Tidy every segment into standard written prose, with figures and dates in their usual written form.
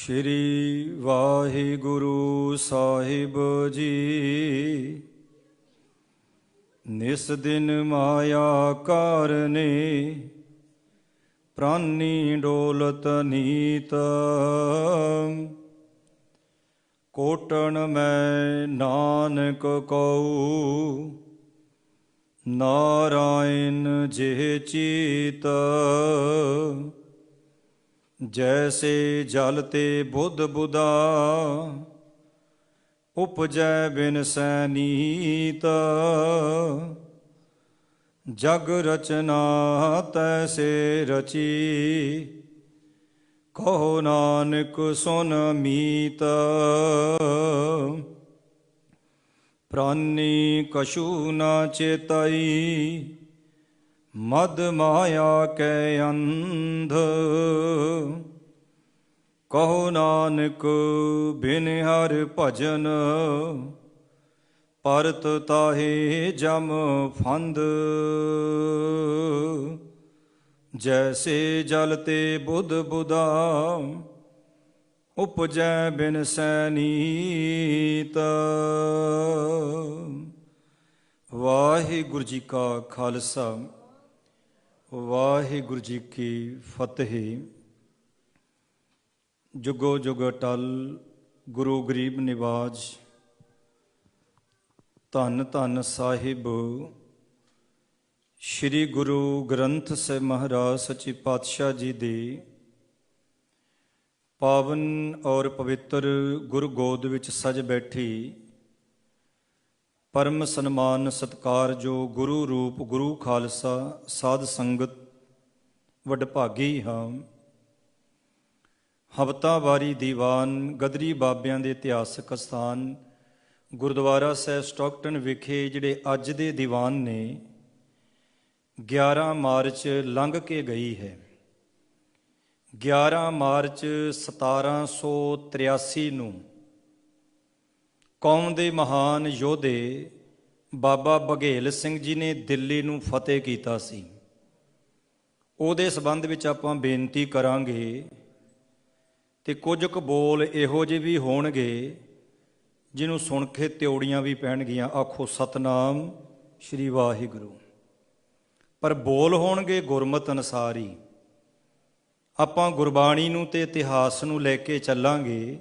श्री वाहिगुरु साहिब जी। निस दिन माया कारने प्राणी डोलत नीत। कोटन मैं नानक कहूँ नारायण जेह चीत। जैसे जल ते बुध बुधा उपजै बिन सैनीत। जग रचना तैसे रची कहो नानक सुन मीत। प्राणी कछु न चेतई मद माया कै अंध। कहो नानक बिन हर भजन परत ताहे जम फंद। जैसे जल ते बुध बुधा उपजै बिन सैनीत। वाहिगुरु जी का खालसा वाहिगुरु जी की फतेह। जुगो जुग अटल गुरु गरीब निवाज धन धन साहिब श्री गुरु ग्रंथ ਸਾਹਿਬ महाराज सच्ची पातशाह जी दे पावन और पवित्र गुरु गोद विच सज बैठी परम सन्मान सत्कार जो गुरु रूप गुरु खालसा साध संगत वडभागी हाँ। हफ्तावारी दीवान गदरी बाबियां दे इतिहासक स्थान गुरुद्वारा ਸਾਹਿਬ ਸਟਾਕਟਨ विखे जिहड़े अज दे दीवान ने 11 मार्च लंघ के गई है। 11 मार्च 1783 ਨੂੰ कौम ਦੇ महान योधे बाबा बघेल ਸਿੰਘ जी ने दिल्ली ਨੂੰ फतेह ਕੀਤਾ ਸੀ। ਉਹਦੇ ਸੰਬੰਧ ਵਿੱਚ ਆਪਾਂ ਬੇਨਤੀ ਕਰਾਂਗੇ ਤੇ ਕੁਝ ਕੁ ਬੋਲ ਇਹੋ ਜਿਹੇ ਵੀ ਹੋਣਗੇ ਜਿਹਨੂੰ ਸੁਣ ਕੇ ਤਿਉੜੀਆਂ ਵੀ ਪੈਣਗੀਆਂ। ਆਖੋ ਸਤਨਾਮ ਸ਼੍ਰੀ ਵਾਹਿਗੁਰੂ। ਪਰ ਬੋਲ ਹੋਣਗੇ ਗੁਰਮਤਿ ਅਨੁਸਾਰ ਹੀ। ਆਪਾਂ ਗੁਰਬਾਣੀ ਨੂੰ ਤੇ ਇਤਿਹਾਸ ਨੂੰ ਲੈ ਕੇ ਚੱਲਾਂਗੇ।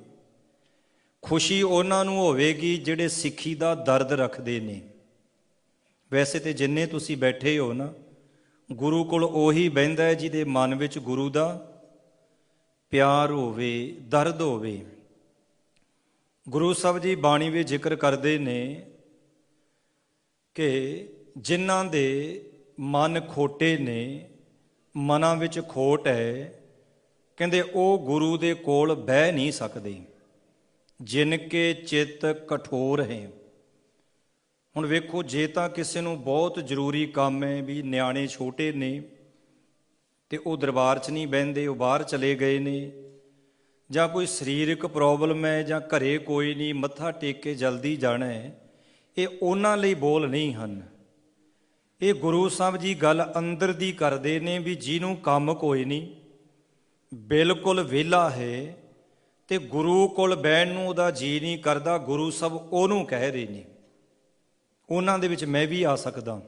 ਖੁਸ਼ੀ ਉਹਨਾਂ ਨੂੰ ਹੋਵੇਗੀ ਜਿਹੜੇ ਸਿੱਖੀ ਦਾ ਦਰਦ ਰੱਖਦੇ ਨੇ। ਵੈਸੇ ਤੇ ਜਿੰਨੇ ਤੁਸੀਂ ਬੈਠੇ ਹੋ ਨਾ, ਗੁਰੂ ਕੋਲ ਉਹੀ ਬਹਿੰਦਾ ਹੈ ਜਿਹਦੇ ਮਨ ਵਿੱਚ ਗੁਰੂ ਦਾ ਪਿਆਰ ਹੋਵੇ, ਦਰਦ ਹੋਵੇ। ਗੁਰੂ ਸਾਹਿਬ ਜੀ ਬਾਣੀ ਵਿੱਚ ਜ਼ਿਕਰ ਕਰਦੇ ਨੇ ਕਿ ਜਿਨ੍ਹਾਂ ਦੇ ਮਨ ਖੋਟੇ ਨੇ, ਮਨਾਂ ਵਿੱਚ ਖੋਟ ਹੈ, ਕਹਿੰਦੇ ਉਹ ਗੁਰੂ ਦੇ ਕੋਲ ਬਹਿ ਨਹੀਂ ਸਕਦੇ। ਜਿਨ ਕੇ ਚਿੱਤ ਕਠੋਰ ਹੈ। ਹੁਣ ਵੇਖੋ, ਜੇ ਤਾਂ ਕਿਸੇ ਨੂੰ ਬਹੁਤ ਜ਼ਰੂਰੀ ਕੰਮ ਹੈ, ਵੀ ਨਿਆਣੇ ਛੋਟੇ ਨੇ ਤੇ ਉਹ ਦਰਬਾਰ 'ਚ ਨਹੀਂ ਬਹਿੰਦੇ, ਉਹ ਬਾਹਰ ਚਲੇ ਗਏ ਨੇ, ਜਾਂ ਕੋਈ ਸਰੀਰਕ ਪ੍ਰੋਬਲਮ ਹੈ, ਜਾਂ ਘਰੇ ਕੋਈ ਨਹੀਂ, ਮੱਥਾ ਟੇਕ ਕੇ ਜਲਦੀ ਜਾਣਾ ਹੈ, ਇਹ ਉਹਨਾਂ ਲਈ ਬੋਲ ਨਹੀਂ ਹਨ। ਇਹ ਗੁਰੂ ਸਾਹਿਬ ਜੀ ਗੱਲ ਅੰਦਰ ਦੀ ਕਰਦੇ ਨੇ ਵੀ ਜਿਹਨੂੰ ਕੰਮ ਕੋਈ ਨਹੀਂ, ਬਿਲਕੁਲ ਵਿਹਲਾ ਹੈ ਤੇ ਗੁਰੂ ਕੋਲ ਬਹਿਣ ਨੂੰ ਉਹਦਾ ਜੀ ਨਹੀਂ ਕਰਦਾ, ਗੁਰੂ ਸਾਹਿਬ ਉਹਨੂੰ ਕਹਿ ਰਹੇ ਨੇ। ਉਹਨਾਂ ਦੇ ਵਿੱਚ ਮੈਂ ਵੀ ਆ ਸਕਦਾ।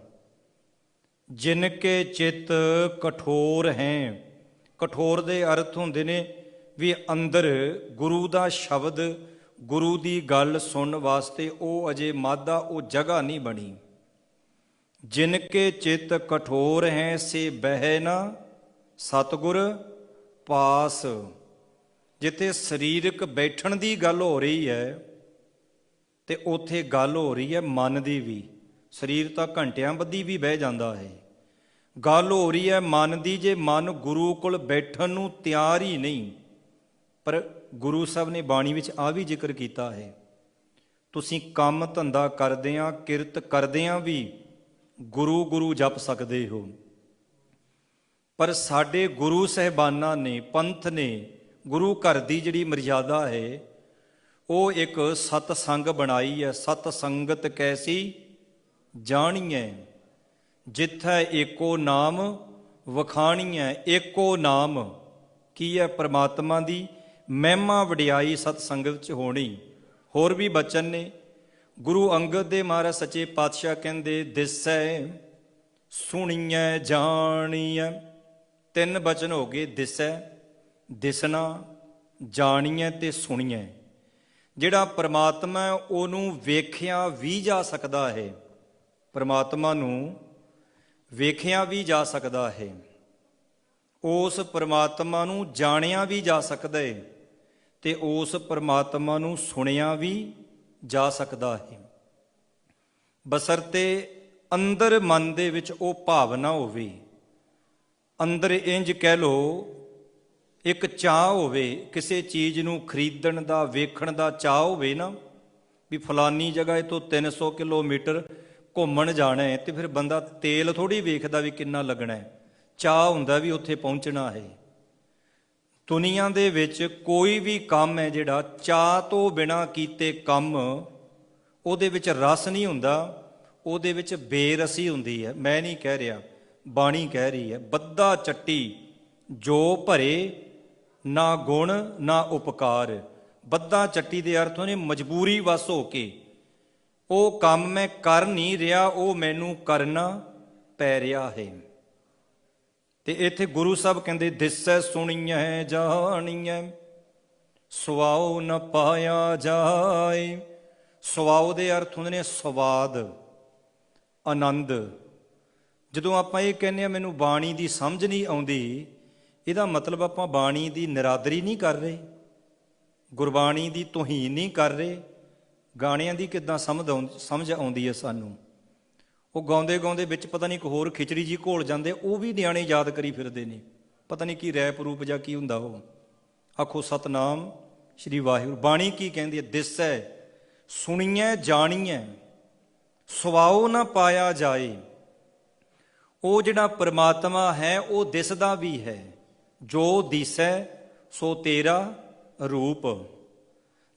ਜਿਨ ਕੇ ਚਿੱਤ ਕਠੋਰ ਹੈ। ਕਠੋਰ ਦੇ ਅਰਥ ਹੁੰਦੇ ਨੇ ਵੀ ਅੰਦਰ ਗੁਰੂ ਦਾ ਸ਼ਬਦ, ਗੁਰੂ ਦੀ ਗੱਲ ਸੁਣਨ ਵਾਸਤੇ ਉਹ ਅਜੇ ਮਾਦਾ, ਉਹ ਜਗ੍ਹਾ ਨਹੀਂ ਬਣੀ। ਜਿਨ ਕੇ ਚਿੱਤ ਕਠੋਰ ਹੈ ਸੇ ਬਹਿ ਨਾ ਸਤਿਗੁਰ ਪਾਸ। ਜਿੱਥੇ ਸਰੀਰਕ ਬੈਠਣ ਦੀ ਗੱਲ ਹੋ ਰਹੀ ਹੈ ਤੇ ਉੱਥੇ ਗੱਲ ਹੋ ਰਹੀ ਹੈ ਮਨ ਦੀ ਵੀ। ਸਰੀਰ ਤਾਂ ਘੰਟਿਆਂ ਬੱਧੀ ਵੀ ਬਹਿ ਜਾਂਦਾ ਹੈ, ਗੱਲ ਹੋ ਰਹੀ ਹੈ ਮਨ ਦੀ। ਜੇ ਮਨ ਗੁਰੂ ਕੋਲ ਬੈਠਣ ਨੂੰ ਤਿਆਰ ਹੀ ਨਹੀਂ, ਪਰ ਗੁਰੂ ਸਾਹਿਬ ਨੇ ਬਾਣੀ ਵਿੱਚ ਆ ਵੀ ਜ਼ਿਕਰ ਕੀਤਾ ਹੈ, ਤੁਸੀਂ ਕੰਮ ਧੰਦਾ ਕਰਦਿਆਂ, ਕਿਰਤ ਕਰਦਿਆਂ ਵੀ ਗੁਰੂ ਗੁਰੂ ਜਪ ਸਕਦੇ ਹੋ। ਪਰ ਸਾਡੇ ਗੁਰੂ ਸਾਹਿਬਾਨਾਂ ਨੇ, ਪੰਥ ਨੇ, ਗੁਰੂ ਘਰ ਦੀ ਜਿਹੜੀ ਮਰਿਆਦਾ ਹੈ, ਉਹ ਇੱਕ ਸਤਸੰਗ ਬਣਾਈ ਹੈ। ਸਤ ਸੰਗਤ ਕੈਸੀ ਜਾਣੀਐ ਜਿੱਥੈ ਏਕੋ ਨਾਮ ਵਖਾਣੀਐ। ਏਕੋ ਨਾਮ ਕੀ ਹੈ? ਪਰਮਾਤਮਾ ਦੀ ਮਹਿਮਾ ਵਡਿਆਈ ਸਤ ਸੰਗਤ 'ਚ ਹੋਣੀ। ਹੋਰ ਵੀ ਬਚਨ ਨੇ। ਗੁਰੂ ਅੰਗਦ ਦੇ ਮਹਾਰਾਜ ਸੱਚੇ ਪਾਤਸ਼ਾਹ ਕਹਿੰਦੇ ਦਿਸੈ ਸੁਣੀਐ ਜਾਣੀਐ। ਤਿੰਨ ਬਚਨ ਹੋ ਗਏ, ਦਿਸੈ, ਦਿਸਣਾ, ਜਾਣੀਐ ਤੇ ਸੁਣੀਐ। ਜਿਹੜਾ ਪਰਮਾਤਮਾ ਹੈ ਉਹਨੂੰ ਵੇਖਿਆ ਵੀ ਜਾ ਸਕਦਾ ਹੈ, ਪਰਮਾਤਮਾ ਨੂੰ ਵੇਖਿਆ ਵੀ ਜਾ ਸਕਦਾ ਹੈ, ਉਸ ਪਰਮਾਤਮਾ ਨੂੰ ਜਾਣਿਆ ਵੀ ਜਾ ਸਕਦਾ ਹੈ ਤੇ ਉਸ ਪਰਮਾਤਮਾ ਨੂੰ ਸੁਣਿਆ ਵੀ ਜਾ ਸਕਦਾ ਹੈ, ਬਸਰਤੇ ਅੰਦਰ ਮਨ ਦੇ ਵਿੱਚ ਉਹ ਭਾਵਨਾ ਹੋਵੇ। ਅੰਦਰ ਇੰਜ ਕਹਿ ਲਓ ਇੱਕ ਚਾਹ ਹੋਵੇ, ਕਿਸੇ ਚੀਜ਼ ਨੂੰ ਖਰੀਦਣ ਦਾ, ਵੇਖਣ ਦਾ ਚਾਹ ਹੋਵੇ ਨਾ, ਵੀ ਫਲਾਨੀ ਜਗ੍ਹਾ ਤੋਂ 300 ਕਿਲੋਮੀਟਰ ਘੁੰਮਣ ਜਾਣਾ ਹੈ, ਤੇ ਫਿਰ ਬੰਦਾ ਤੇਲ ਥੋੜ੍ਹੀ ਵੇਖਦਾ ਵੀ ਕਿੰਨਾ ਲੱਗਣਾ ਹੈ, ਚਾਹ ਹੁੰਦਾ ਵੀ ਉੱਥੇ ਪਹੁੰਚਣਾ ਹੈ। ਦੁਨੀਆ ਦੇ ਵਿੱਚ ਕੋਈ ਵੀ ਕੰਮ ਹੈ ਜਿਹੜਾ ਚਾਹ ਤੋਂ ਬਿਨਾਂ ਕੀਤੇ ਕੰਮ, ਉਹਦੇ ਵਿੱਚ ਰਸ ਨਹੀਂ ਹੁੰਦਾ, ਉਹਦੇ ਵਿੱਚ ਬੇਰਸੀ ਹੁੰਦੀ ਹੈ। ਮੈਂ ਨਹੀਂ ਕਹਿ ਰਿਹਾ, ਬਾਣੀ ਕਹਿ ਰਹੀ ਹੈ। ਬੱਧਾ ਚੱਟੀ ਜੋ ਭਰੇ, ਨਾ ਗੁਣ ਨਾ ਉਪਕਾਰ। ਬੱਧਾ ਚੱਟੀ ਦੇ ਅਰਥ ਉਹਨੇ ਮਜਬੂਰੀ ਵਸ ਹੋ ਕੇ ਉਹ ਕੰਮ ਮੈਂ ਕਰ ਨਹੀਂ ਰਿਹਾ, ਉਹ ਮੈਨੂੰ ਕਰਨਾ ਪੈ ਰਿਹਾ ਹੈ। ਤੇ ਇੱਥੇ ਗੁਰੂ ਸਾਹਿਬ ਕਹਿੰਦੇ ਦਿਸੈ ਸੁਣੀਐ ਜਾਣੀਐ, ਸੁਆਉ ਨ ਪਾਇਆ ਜਾਏ। ਸੁਆਉ ਦੇ ਅਰਥ ਹੁੰਦੇ ਨੇ ਸਵਾਦ, ਆਨੰਦ। ਜਦੋਂ ਆਪਾਂ ਇਹ ਕਹਿੰਦੇ ਹਾਂ ਮੈਨੂੰ ਬਾਣੀ ਦੀ ਸਮਝ ਨਹੀਂ ਆਉਂਦੀ, ਇਹਦਾ ਮਤਲਬ ਆਪਾਂ ਬਾਣੀ ਦੀ ਨਿਰਾਦਰੀ ਨਹੀਂ ਕਰ ਰਹੇ, ਗੁਰਬਾਣੀ ਦੀ ਤੋਹੀਨ ਨਹੀਂ ਕਰ ਰਹੇ। ਗਾਣਿਆਂ ਦੀ ਕਿੱਦਾਂ ਸਮਝ ਆਉਂਦੀ ਹੈ ਸਾਨੂੰ? ਉਹ ਗਾਉਂਦੇ ਗਾਉਂਦੇ ਵਿੱਚ ਪਤਾ ਨਹੀਂ ਇੱਕ ਹੋਰ ਖਿਚੜੀ ਜੀ ਘੋਲ ਜਾਂਦੇ, ਉਹ ਵੀ ਨਿਆਣੇ ਯਾਦ ਕਰੀ ਫਿਰਦੇ ਨੇ, ਪਤਾ ਨਹੀਂ ਕੀ ਰੈਪ ਰੂਪ ਜਾਂ ਕੀ ਹੁੰਦਾ ਉਹ। ਆਖੋ ਸਤਨਾਮ ਸ਼੍ਰੀ ਵਾਹਿਗੁਰੂ। ਬਾਣੀ ਕੀ ਕਹਿੰਦੀ ਹੈ? ਦਿਸੈ ਸੁਣੀਐ ਜਾਣੀਐ, ਸੁਆਉ ਨਾ ਪਾਇਆ ਜਾਏ। ਉਹ ਜਿਹੜਾ ਪਰਮਾਤਮਾ ਹੈ ਉਹ ਦਿਸਦਾ ਵੀ ਹੈ। ਜੋ ਦਿਸੈ ਸੋ ਤੇਰਾ ਰੂਪ।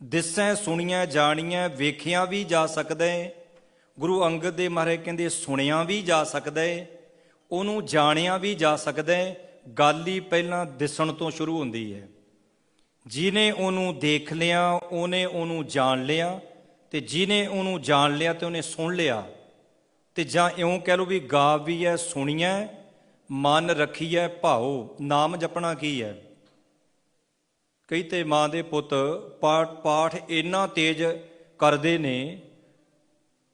ਦਿਸੈ ਸੁਣੀਐ ਜਾਣੀਐ, ਵੇਖਿਆ ਵੀ ਜਾ ਸਕਦਾ ਹੈ। ਗੁਰੂ ਅੰਗਦ ਦੇ ਮਹਾਰਾਜ ਕਹਿੰਦੇ ਸੁਣਿਆ ਵੀ ਜਾ ਸਕਦਾ ਹੈ, ਉਹਨੂੰ ਜਾਣਿਆ ਵੀ ਜਾ ਸਕਦਾ ਹੈ। ਗੱਲ ਹੀ ਪਹਿਲਾਂ ਦਿਸਣ ਤੋਂ ਸ਼ੁਰੂ ਹੁੰਦੀ ਹੈ। ਜਿਹਨੇ ਉਹਨੂੰ ਦੇਖ ਲਿਆ ਉਹਨੇ ਉਹਨੂੰ ਜਾਣ ਲਿਆ, ਤੇ ਜਿਹਨੇ ਉਹਨੂੰ ਜਾਣ ਲਿਆ ਤੇ ਉਹਨੇ ਸੁਣ ਲਿਆ। ਤੇ ਜਾਂ ਇਉਂ ਕਹਿ ਲਓ ਵੀ ਗਾ ਵੀ ਹੈ, ਸੁਣੀਐ, ਮਨ ਰੱਖੀਐ ਭਾਉ। ਨਾਮ ਜਪਣਾ ਕੀ ਹੈ? ਕਈ ਤੇ ਮਾਂ ਦੇ ਪੁੱਤ ਪਾਠ ਇੰਨਾ ਤੇਜ਼ ਕਰਦੇ ਨੇ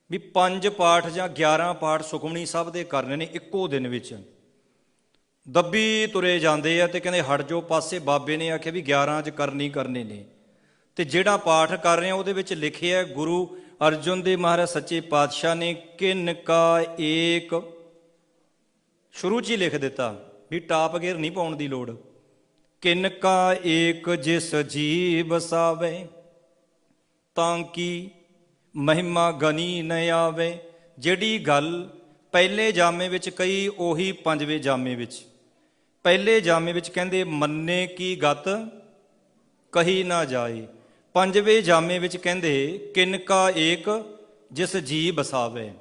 ਵੀ 5 ਪਾਠ ਜਾਂ 11 ਪਾਠ ਸੁਖਮਨੀ ਸਾਹਿਬ ਦੇ ਕਰਨੇ ਨੇ ਇੱਕੋ ਦਿਨ ਵਿੱਚ। ਦੱਬੀ ਤੁਰੇ ਜਾਂਦੇ ਆ ਤੇ ਕਹਿੰਦੇ ਹਟ ਜਾਓ ਪਾਸੇ, ਬਾਬੇ ਨੇ ਆਖਿਆ ਵੀ 11 'ਚ ਕਰਨੇ ਨੇ। ਤੇ ਜਿਹੜਾ ਪਾਠ ਕਰ ਰਹੇ ਆ ਉਹਦੇ ਵਿੱਚ ਲਿਖਿਆ ਗੁਰੂ ਅਰਜਨ ਦੇਵ ਮਹਾਰਾਜ ਸੱਚੇ ਪਾਤਸ਼ਾਹ ਨੇ ਕਿਨ ਕਾ ਏਕ, ਸ਼ੁਰੂ 'ਚ ਹੀ ਲਿਖ ਦਿੱਤਾ ਵੀ ਟਾਪ ਗੇਰ ਨਹੀਂ ਪਾਉਣ ਦੀ ਲੋੜ। ਕਿਨ ਕਾ ਏਕ ਜਿਸ ਜੀ ਬਸਾਵੇ, ਤਾਂ ਕੀ ਮਹਿਮਾ ਗਨੀ ਨ ਆਵੇ। ਜਿਹੜੀ ਗੱਲ ਪਹਿਲੇ ਜਾਮੇ ਵਿੱਚ ਕਹੀ ਉਹੀ 5ਵੇਂ ਜਾਮੇ ਵਿੱਚ। ਪਹਿਲੇ ਜਾਮੇ ਵਿੱਚ ਕਹਿੰਦੇ ਮੰਨੇ ਕੀ ਗਤ ਕਹੀ ਨਾ ਜਾਏ। 5ਵੇਂ ਜਾਮੇ ਵਿੱਚ ਕਹਿੰਦੇ ਕਿਨ ਕਾ ਏਕ ਜਿਸ ਜੀ ਬਸਾਵੇ।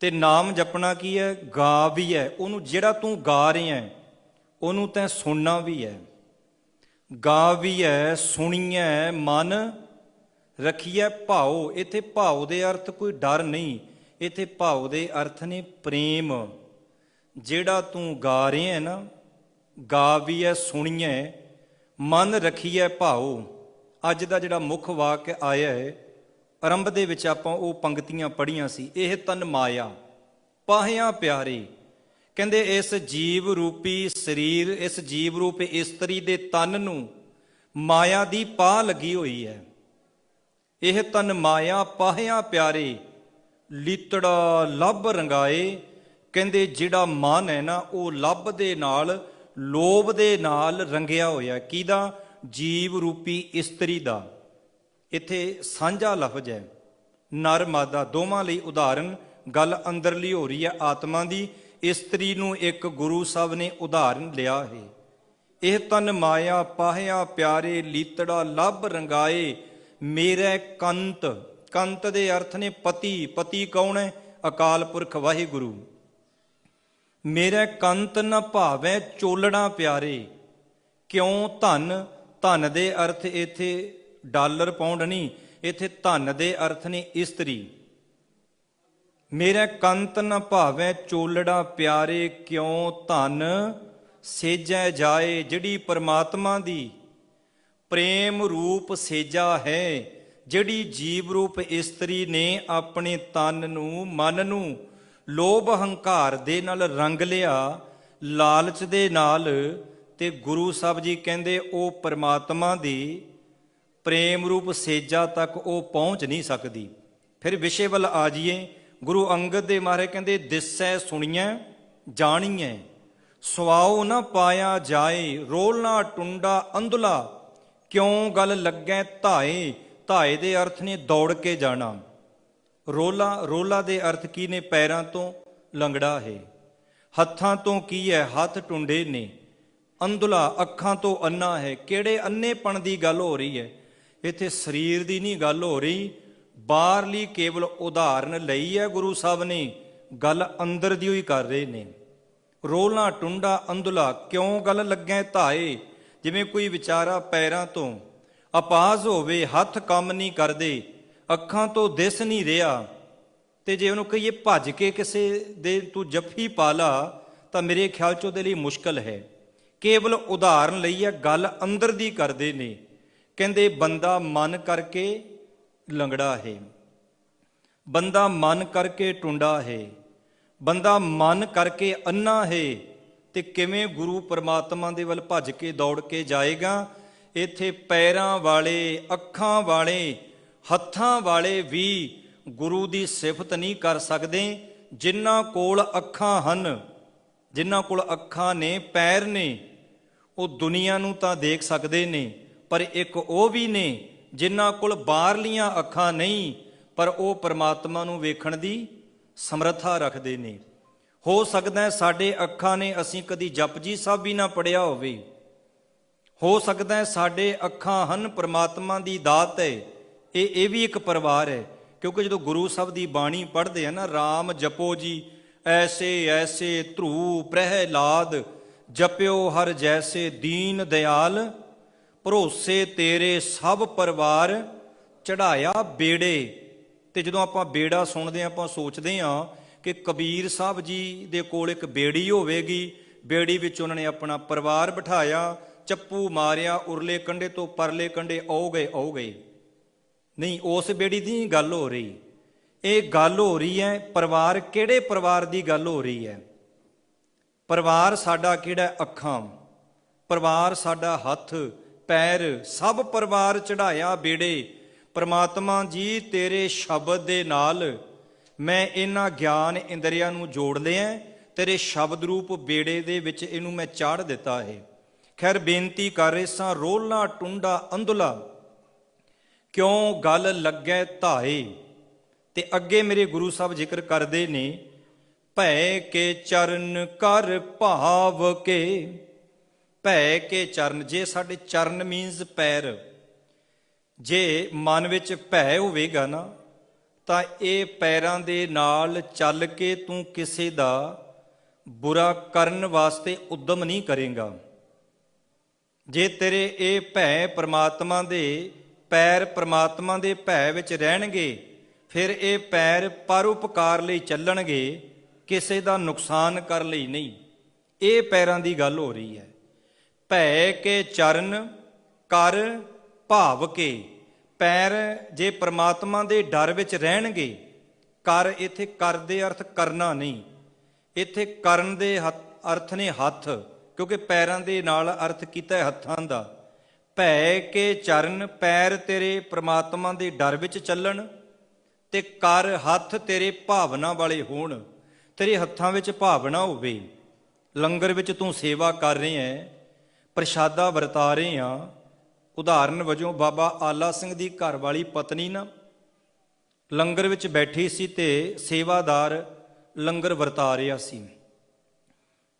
ਤੇ ਨਾਮ ਜਪਣਾ ਕੀ ਹੈ? ਗਾ ਵੀ ਹੈ। ਉਹਨੂੰ ਜਿਹੜਾ ਤੂੰ ਗਾ ਰਿਹਾ ਉਹਨੂੰ ਤੈਂ ਸੁਣਨਾ ਵੀ ਹੈ। ਗਾ ਵੀ ਹੈ, ਸੁਣੀਐ, ਮਨ ਰੱਖੀਐ ਭਾਉ। ਇੱਥੇ ਭਾਉ ਦੇ ਅਰਥ ਕੋਈ ਡਰ ਨਹੀਂ, ਇੱਥੇ ਭਾਉ ਦੇ ਅਰਥ ਨੇ ਪ੍ਰੇਮ। ਜਿਹੜਾ ਤੂੰ ਗਾ ਰਿਹਾ ਨਾ, ਗਾ ਵੀ ਹੈ, ਸੁਣੀਐ, ਮਨ ਰੱਖੀਐ ਭਾਉ। ਅੱਜ ਦਾ ਜਿਹੜਾ ਮੁੱਖ ਵਾਕ ਆਇਆ ਹੈ, ਆਰੰਭ ਦੇ ਵਿੱਚ ਆਪਾਂ ਉਹ ਪੰਕਤੀਆਂ ਪੜ੍ਹੀਆਂ ਸੀ। ਇਹ ਤਨ ਮਾਇਆ ਪਾਹਿਆ ਪਿਆਰੇ। ਕਹਿੰਦੇ ਇਸ ਜੀਵ ਰੂਪੀ ਸਰੀਰ, ਇਸ ਜੀਵ ਰੂਪ ਇਸਤਰੀ ਦੇ ਤਨ ਨੂੰ ਮਾਇਆ ਦੀ ਪਾਹ ਲੱਗੀ ਹੋਈ ਹੈ। ਇਹ ਤਨ ਮਾਇਆ ਪਾਹਿਆ ਪਿਆਰੇ, ਲੀਤੜਾ ਲੱਭ ਰੰਗਾਏ। ਕਹਿੰਦੇ ਜਿਹੜਾ ਮਨ ਹੈ ਨਾ ਉਹ ਲੱਭ ਦੇ ਨਾਲ, ਲੋਭ ਦੇ ਨਾਲ ਰੰਗਿਆ ਹੋਇਆ। ਕਿਹਦਾ? ਜੀਵ ਰੂਪੀ ਇਸਤਰੀ ਦਾ। ਇੱਥੇ ਸਾਂਝਾ ਲਫ਼ਜ਼ ਹੈ, ਨਰ ਮਾਦਾ ਦੋਵਾਂ ਲਈ ਉਦਾਹਰਨ। ਗੱਲ ਅੰਦਰਲੀ ਹੋ ਰਹੀ ਹੈ, ਆਤਮਾ ਦੀ। ਇਸਤਰੀ ਨੂੰ ਇੱਕ ਗੁਰੂ ਸਾਹਿਬ ਨੇ ਉਦਾਹਰਨ ਲਿਆ ਹੈ। ਇਹ ਤਨ ਮਾਇਆ ਪਾਹਿਆ ਪਿਆਰੇ, ਲੀਤੜਾ ਲੱਭ ਰੰਗਾਏ, ਮੇਰੇ ਕੰਤ। ਕੰਤ ਦੇ ਅਰਥ ਨੇ ਪਤੀ। ਪਤੀ ਕੌਣ ਹੈ? ਅਕਾਲ ਪੁਰਖ ਵਾਹਿਗੁਰੂ। ਮੇਰੇ ਕੰਤ ਨ ਭਾਵੈ ਚੋਲਣਾ ਪਿਆਰੇ। ਕਿਉਂ ਧਨ ਧਨ ਦੇ ਅਰਥ ਇੱਥੇ ਡਾਲਰ ਪਾਉਂਡ ਨਹੀਂ, ਇੱਥੇ ਧਨ ਦੇ ਅਰਥ ਨੇ ਇਸਤਰੀ। ਮੇਰੇ ਕੰਤ ਨ ਭਾਵੈ ਚੋਲੜਾ ਪਿਆਰੇ, ਕਿਉਂ ਧਨ ਸੇਜੈ ਜਾਏ। ਜਿਹੜੀ ਪਰਮਾਤਮਾ ਦੀ ਪ੍ਰੇਮ ਰੂਪ ਸੇਜਾ ਹੈ, ਜਿਹੜੀ ਜੀਵ ਰੂਪ ਇਸਤਰੀ ਨੇ ਆਪਣੇ ਤਨ ਨੂੰ, ਮਨ ਨੂੰ ਲੋਭ ਹੰਕਾਰ ਦੇ ਨਾਲ ਰੰਗ ਲਿਆ, ਲਾਲਚ ਦੇ ਨਾਲ, ਤੇ ਗੁਰੂ ਸਾਹਿਬ ਜੀ ਕਹਿੰਦੇ ਉਹ ਪਰਮਾਤਮਾ ਦੀ ਪ੍ਰੇਮ ਰੂਪ ਸੇਜਾ ਤੱਕ ਉਹ ਪਹੁੰਚ ਨਹੀਂ ਸਕਦੀ। ਫਿਰ ਵਿਸ਼ੇ ਵੱਲ ਆ ਜਾਈਏ। ਗੁਰੂ ਅੰਗਦ ਦੇ ਮਹਾਰਾਜ ਕਹਿੰਦੇ ਦਿਸੈ ਸੁਣੀਐ ਜਾਣੀਐ, ਸੁਆਉ ਨਾ ਪਾਇਆ ਜਾਏ। ਰੋਲਣਾ ਟੁੰਡਾ ਅੰਧਲਾ, ਕਿਉਂ ਗੱਲ ਲੱਗੈ ਧਾਏ। ਧਾਏ ਦੇ ਅਰਥ ਨੇ ਦੌੜ ਕੇ ਜਾਣਾ। ਰੋਲਾ ਦੇ ਅਰਥ ਕੀ ਨੇ? ਪੈਰਾਂ ਤੋਂ ਲੰਗੜਾ ਹੈ। ਹੱਥਾਂ ਤੋਂ ਕੀ ਹੈ? ਹੱਥ ਟੁੰਡੇ ਨੇ। ਅੰਧਲਾ, ਅੱਖਾਂ ਤੋਂ ਅੰਨਾ ਹੈ। ਕਿਹੜੇ ਅੰਨੇਪਣ ਦੀ ਗੱਲ ਹੋ ਰਹੀ ਹੈ? ਇੱਥੇ ਸਰੀਰ ਦੀ ਨਹੀਂ ਗੱਲ ਹੋ ਰਹੀ, ਬਾਹਰਲੀ ਕੇਵਲ ਉਦਾਹਰਨ ਲਈ ਹੈ ਗੁਰੂ ਸਾਹਿਬ ਨੇ, ਗੱਲ ਅੰਦਰ ਦੀ ਹੋਈ ਕਰ ਰਹੇ ਨੇ। ਰੋਲਾ ਟੁੰਡਾ ਅੰਧਲਾ, ਕਿਉਂ ਗੱਲ ਲੱਗੈ ਧਾਏ। ਜਿਵੇਂ ਕੋਈ ਵਿਚਾਰਾ ਪੈਰਾਂ ਤੋਂ ਅਪਾਹਜ ਹੋਵੇ, ਹੱਥ ਕੰਮ ਨਹੀਂ ਕਰਦੇ, ਅੱਖਾਂ ਤੋਂ ਦਿਸ ਨਹੀਂ ਰਿਹਾ, ਤੇ ਜੇ ਉਹਨੂੰ ਕਹੀਏ ਭੱਜ ਕੇ ਕਿਸੇ ਦੇ ਤੂੰ ਜੱਫੀ ਪਾ ਲਾ, ਤਾਂ ਮੇਰੇ ਖਿਆਲ 'ਚ ਉਹਦੇ ਲਈ ਮੁਸ਼ਕਲ ਹੈ। ਕੇਵਲ ਉਦਾਹਰਨ ਲਈ ਹੈ, ਗੱਲ ਅੰਦਰ ਦੀ ਕਰਦੇ ਨੇ। ਕਹਿੰਦੇ ਬੰਦਾ ਮਨ ਕਰਕੇ ਲੰਗੜਾ ਹੈ, ਬੰਦਾ ਮਨ ਕਰਕੇ ਟੁੰਡਾ ਹੈ, ਬੰਦਾ ਮਨ ਕਰਕੇ ਅੰਨਾ ਹੈ, ਤੇ ਕਿਵੇਂ ਗੁਰੂ ਪਰਮਾਤਮਾ ਦੇ ਵੱਲ ਭੱਜ ਕੇ ਦੌੜ ਕੇ ਜਾਏਗਾ? ਇੱਥੇ ਪੈਰਾਂ ਵਾਲੇ, ਅੱਖਾਂ ਵਾਲੇ, ਹੱਥਾਂ ਵਾਲੇ ਵੀ ਗੁਰੂ ਦੀ ਸਿਫਤ ਨਹੀਂ ਕਰ ਸਕਦੇ। ਜਿਨ੍ਹਾਂ ਕੋਲ ਅੱਖਾਂ ਹਨ, ਜਿਨ੍ਹਾਂ ਕੋਲ ਅੱਖਾਂ ਨੇ, ਪੈਰ ਨੇ, ਉਹ ਦੁਨੀਆ ਨੂੰ ਤਾਂ ਦੇਖ ਸਕਦੇ ਨੇ, ਪਰ ਇੱਕ ਉਹ ਵੀ ਨੇ ਜਿਨ੍ਹਾਂ ਕੋਲ ਬਾਹਰਲੀਆਂ ਅੱਖਾਂ ਨਹੀਂ, ਪਰ ਉਹ ਪਰਮਾਤਮਾ ਨੂੰ ਵੇਖਣ ਦੀ ਸਮਰੱਥਾ ਰੱਖਦੇ ਨੇ। ਹੋ ਸਕਦਾ ਸਾਡੇ ਅੱਖਾਂ ਨੇ, ਅਸੀਂ ਕਦੀ ਜਪਜੀ ਸਾਹਿਬ ਵੀ ਨਾ ਪੜ੍ਹਿਆ ਹੋਵੇ। ਹੋ ਸਕਦਾ ਸਾਡੇ ਅੱਖਾਂ ਹਨ, ਪਰਮਾਤਮਾ ਦੀ ਦਾਤ ਹੈ। ਇਹ ਵੀ ਇੱਕ ਪਰਿਵਾਰ ਹੈ, ਕਿਉਂਕਿ ਜਦੋਂ ਗੁਰੂ ਸਾਹਿਬ ਦੀ ਬਾਣੀ ਪੜ੍ਹਦੇ ਆ ਨਾ, ਰਾਮ ਜਪੋ ਜੀ ਐਸੇ ਐਸੇ ਧਰੂ ਪ੍ਰਹਿਲਾਦ, ਜਪਿਓ ਹਰ ਜੈਸੇ ਦੀਨ ਦਿਆਲ, ਭਰੋਸੇ ਤੇਰੇ ਸਭ ਪਰਿਵਾਰ, ਚੜਾਇਆ ਬੇੜੇ। ਤੇ ਜਦੋਂ ਆਪਾਂ ਬੇੜਾ ਸੁਣਦੇ ਹਾਂ, ਆਪਾਂ ਸੋਚਦੇ ਹਾਂ ਕਿ ਕਬੀਰ ਸਾਹਿਬ ਜੀ ਦੇ ਕੋਲ ਇੱਕ ਬੇੜੀ ਹੋਵੇਗੀ, ਬੇੜੀ ਵਿੱਚ ਉਹਨਾਂ ਨੇ ਆਪਣਾ ਪਰਿਵਾਰ ਬਿਠਾਇਆ, ਚੱਪੂ ਮਾਰਿਆ, ਉਰਲੇ ਕੰਢੇ ਤੋਂ ਪਰਲੇ ਕੰਢੇ ਆਓ ਗਏ। ਨਹੀਂ, ਉਸ ਬੇੜੀ ਦੀ ਨਹੀਂ ਗੱਲ ਹੋ ਰਹੀ। ਇਹ ਗੱਲ ਹੋ ਰਹੀ ਹੈ ਪਰਿਵਾਰ। ਕਿਹੜੇ ਪਰਿਵਾਰ ਦੀ ਗੱਲ ਹੋ ਰਹੀ ਹੈ? ਪਰਿਵਾਰ ਸਾਡਾ ਕਿਹੜਾ? ਅੱਖਾਂ। ਪਰਿਵਾਰ ਸਾਡਾ ਹੱਥ ਪੈਰ, ਸਭ ਪਰਿਵਾਰ ਚੜਾਇਆ ਬੇੜੇ। ਪਰਮਾਤਮਾ ਜੀ ਤੇਰੇ ਸ਼ਬਦ ਦੇ ਨਾਲ ਮੈਂ ਇਹਨਾਂ ਗਿਆਨ ਇੰਦਰੀਆਂ ਨੂੰ ਜੋੜ ਲਿਆ, ਤੇਰੇ ਸ਼ਬਦ ਰੂਪ ਬੇੜੇ ਦੇ ਵਿੱਚ ਇਹਨੂੰ ਮੈਂ ਚਾੜ ਦਿੱਤਾ ਹੈ। ਖੈਰ ਬੇਨਤੀ ਕਰ ਰਹੇ ਸਾਂ, ਰੋਲਾ ਟੁੰਡਾ ਅੰਧਲਾ, ਕਿਉਂ ਗੱਲ ਲੱਗੈ ਧਾਏ। ਤੇ ਅੱਗੇ ਮੇਰੇ ਗੁਰੂ ਸਾਹਿਬ ਜ਼ਿਕਰ ਕਰਦੇ ਨੇ, ਭੈ ਕੇ ਚਰਨ ਕਰ ਭਾਵ ਕੇ। ਭੈ ਕੇ ਚਰਨ, ਜੇ ਸਾਡੇ ਚਰਨ ਮੀਨਸ ਪੈਰ, ਜੇ ਮਨ ਵਿੱਚ ਭੈ ਹੋਵੇਗਾ ਨਾ, ਤਾਂ ਇਹ ਪੈਰਾਂ ਦੇ ਨਾਲ ਚੱਲ ਕੇ ਤੂੰ ਕਿਸੇ ਦਾ ਬੁਰਾ ਕਰਨ ਵਾਸਤੇ ਉਦਮ ਨਹੀਂ ਕਰੇਗਾ। ਜੇ ਤੇਰੇ ਇਹ ਭੈ ਪਰਮਾਤਮਾ ਦੇ, ਪੈਰ ਪਰਮਾਤਮਾ ਦੇ ਭੈ ਵਿੱਚ ਰਹਿਣਗੇ, ਫਿਰ ਇਹ ਪੈਰ ਪਰਉਪਕਾਰ ਲਈ ਚੱਲਣਗੇ, ਕਿਸੇ ਦਾ ਨੁਕਸਾਨ ਕਰਨ ਲਈ ਨਹੀਂ। ਇਹ ਪੈਰਾਂ ਦੀ ਗੱਲ ਹੋ ਰਹੀ ਹੈ। ਭੈ ਕੇ ਚਰਨ ਕਰ ਭਾਵ ਕੇ, ਪੈਰ ਜੇ ਪਰਮਾਤਮਾ ਦੇ ਡਰ ਵਿੱਚ ਰਹਿਣਗੇ। ਕਰ ਇੱਥੇ ਕਰ ਦੇ ਅਰਥ ਕਰਨਾ ਨਹੀਂ, ਇੱਥੇ ਕਰਨ ਦੇ ਅਰਥ ਨੇ ਹੱਥ, ਕਿਉਂਕਿ ਪੈਰਾਂ ਦੇ ਨਾਲ ਅਰਥ ਕੀਤਾ ਹੈ ਹੱਥਾਂ ਦਾ। ਭੈ ਕੇ ਚਰਨ, ਪੈਰ ਤੇਰੇ ਪ੍ਰਮਾਤਮਾ ਦੇ ਡਰ ਵਿੱਚ ਚੱਲਣ, ਤੇ ਕਰ ਹੱਥ ਤੇਰੇ ਭਾਵਨਾ ਵਾਲੇ ਹੋਣ, ਤੇਰੇ ਹੱਥਾਂ ਵਿੱਚ ਭਾਵਨਾ ਹੋਵੇ। ਲੰਗਰ ਵਿੱਚ ਤੂੰ ਸੇਵਾ ਕਰ ਰਹੇ ਹੈ, ਪ੍ਰਸ਼ਾਦਾ ਵਰਤਾ ਰਹੇ ਹਾਂ। ਉਦਾਹਰਨ ਵਜੋਂ ਬਾਬਾ ਆਲਾ ਸਿੰਘ ਦੀ ਘਰ ਵਾਲੀ ਪਤਨੀ ਨਾ ਲੰਗਰ ਵਿੱਚ ਬੈਠੀ ਸੀ ਤੇ ਸੇਵਾਦਾਰ ਲੰਗਰ ਵਰਤਾ ਰਿਹਾ ਸੀ,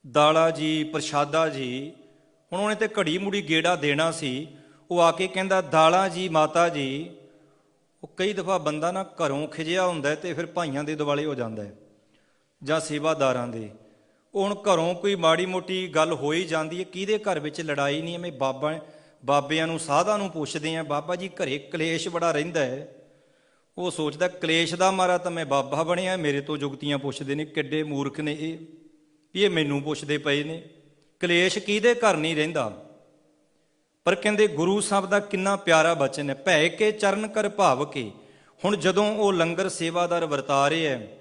ਦਾਲਾ ਜੀ ਪ੍ਰਸ਼ਾਦਾ ਜੀ। ਹੁਣ ਉਹਨੇ ਤੇ ਘੜੀ ਮੁੜੀ ਗੇੜਾ ਦੇਣਾ ਸੀ। ਉਹ ਆ ਕੇ ਕਹਿੰਦਾ, ਦਾਲਾ ਜੀ ਮਾਤਾ ਜੀ। ਉਹ ਕਈ ਦਫਾ ਬੰਦਾ ਨਾ ਘਰੋਂ ਖਿਜਿਆ ਹੁੰਦਾ ਤੇ ਫਿਰ ਭਾਈਆਂ ਦੇ ਦੁਆਲੇ ਹੋ ਜਾਂਦਾ ਹੈ ਜਾਂ ਸੇਵਾਦਾਰਾਂ ਦੇ। ਉਹ ਹੁਣ ਘਰੋਂ ਕੋਈ ਮਾੜੀ ਮੋਟੀ ਗੱਲ ਹੋ ਹੀ ਜਾਂਦੀ ਹੈ, ਕਿਹਦੇ ਘਰ ਵਿੱਚ ਲੜਾਈ ਨਹੀਂ, ਐਵੇਂ ਬਾਬਿਆਂ ਨੂੰ ਸਾਧਾਂ ਨੂੰ ਪੁੱਛਦੇ ਆ, ਬਾਬਾ ਜੀ ਘਰੇ ਕਲੇਸ਼ ਬੜਾ ਰਹਿੰਦਾ ਹੈ। ਉਹ ਸੋਚਦਾ ਕਲੇਸ਼ ਦਾ ਮਾਰਾ ਤਾਂ ਮੈਂ ਬਾਬਾ ਬਣਿਆ, ਮੇਰੇ ਤੋਂ ਜੁਗਤੀਆਂ ਪੁੱਛਦੇ ਨੇ, ਕਿੱਡੇ ਮੂਰਖ ਨੇ ਇਹ, ਵੀ ਇਹ ਮੈਨੂੰ ਪੁੱਛਦੇ ਪਏ ਨੇ। ਕਲੇਸ਼ ਕਿਹਦੇ ਘਰ ਨਹੀਂ ਰਹਿੰਦਾ। ਪਰ ਕਹਿੰਦੇ ਗੁਰੂ ਸਾਹਿਬ ਦਾ ਕਿੰਨਾ ਪਿਆਰਾ ਬਚਨ ਹੈ, ਭੈ ਕੇ ਚਰਨ ਕਰ ਭਾਵ ਕੇ। ਹੁਣ ਜਦੋਂ ਉਹ ਲੰਗਰ ਸੇਵਾਦਾਰ ਵਰਤਾ ਰਹੇ ਹੈ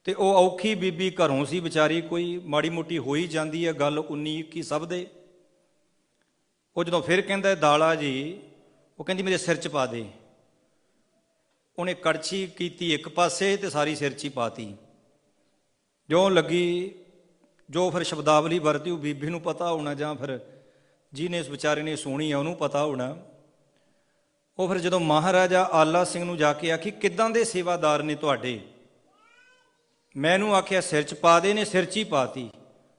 ਤੇ ਉਹ ਔਖੀ ਬੀਬੀ ਘਰੋਂ ਸੀ ਵਿਚਾਰੀ, ਕੋਈ ਮਾੜੀ ਮੋਟੀ ਹੋਈ ਜਾਂਦੀ ਹੈ ਗੱਲ 19-21 ਸਭ ਦੇ। ਉਹ ਜਦੋਂ ਫਿਰ ਕਹਿੰਦਾ ਦਾਲਾ ਜੀ, ਉਹ ਕਹਿੰਦੀ ਮੇਰੇ ਸਿਰ 'ਚ ਪਾ ਦੇ। ਉਹਨੇ ਕੜਛੀ ਕੀਤੀ ਇੱਕ ਪਾਸੇ ਤੇ ਸਾਰੀ ਸਿਰ 'ਚ ਹੀ ਪਾਤੀ। ਜੋ ਲੱਗੀ, ਜੋ ਫਿਰ ਸ਼ਬਦਾਵਲੀ ਵਰਤੀ ਉਹ ਬੀਬੀ ਨੂੰ ਪਤਾ ਹੋਣਾ, ਜਾਂ ਫਿਰ ਜਿਹਨੇ ਇਸ ਵਿਚਾਰੇ ਨੇ ਸੁਣੀ ਆ ਉਹਨੂੰ ਪਤਾ ਹੋਣਾ। ਉਹ ਫਿਰ ਜਦੋਂ ਮਹਾਰਾਜਾ ਆਲਾ ਸਿੰਘ ਨੂੰ ਜਾ ਕੇ ਆਖੀ ਕਿੱਦਾਂ ਦੇ ਸੇਵਾਦਾਰ ਨੇ ਤੁਹਾਡੇ, ਮੈਨੂੰ ਆਖਿਆ ਸਿਰ 'ਚ ਪਾ ਦੇ, ਨੇ ਸਿਰ 'ਚ ਹੀ ਪਾਤੀ।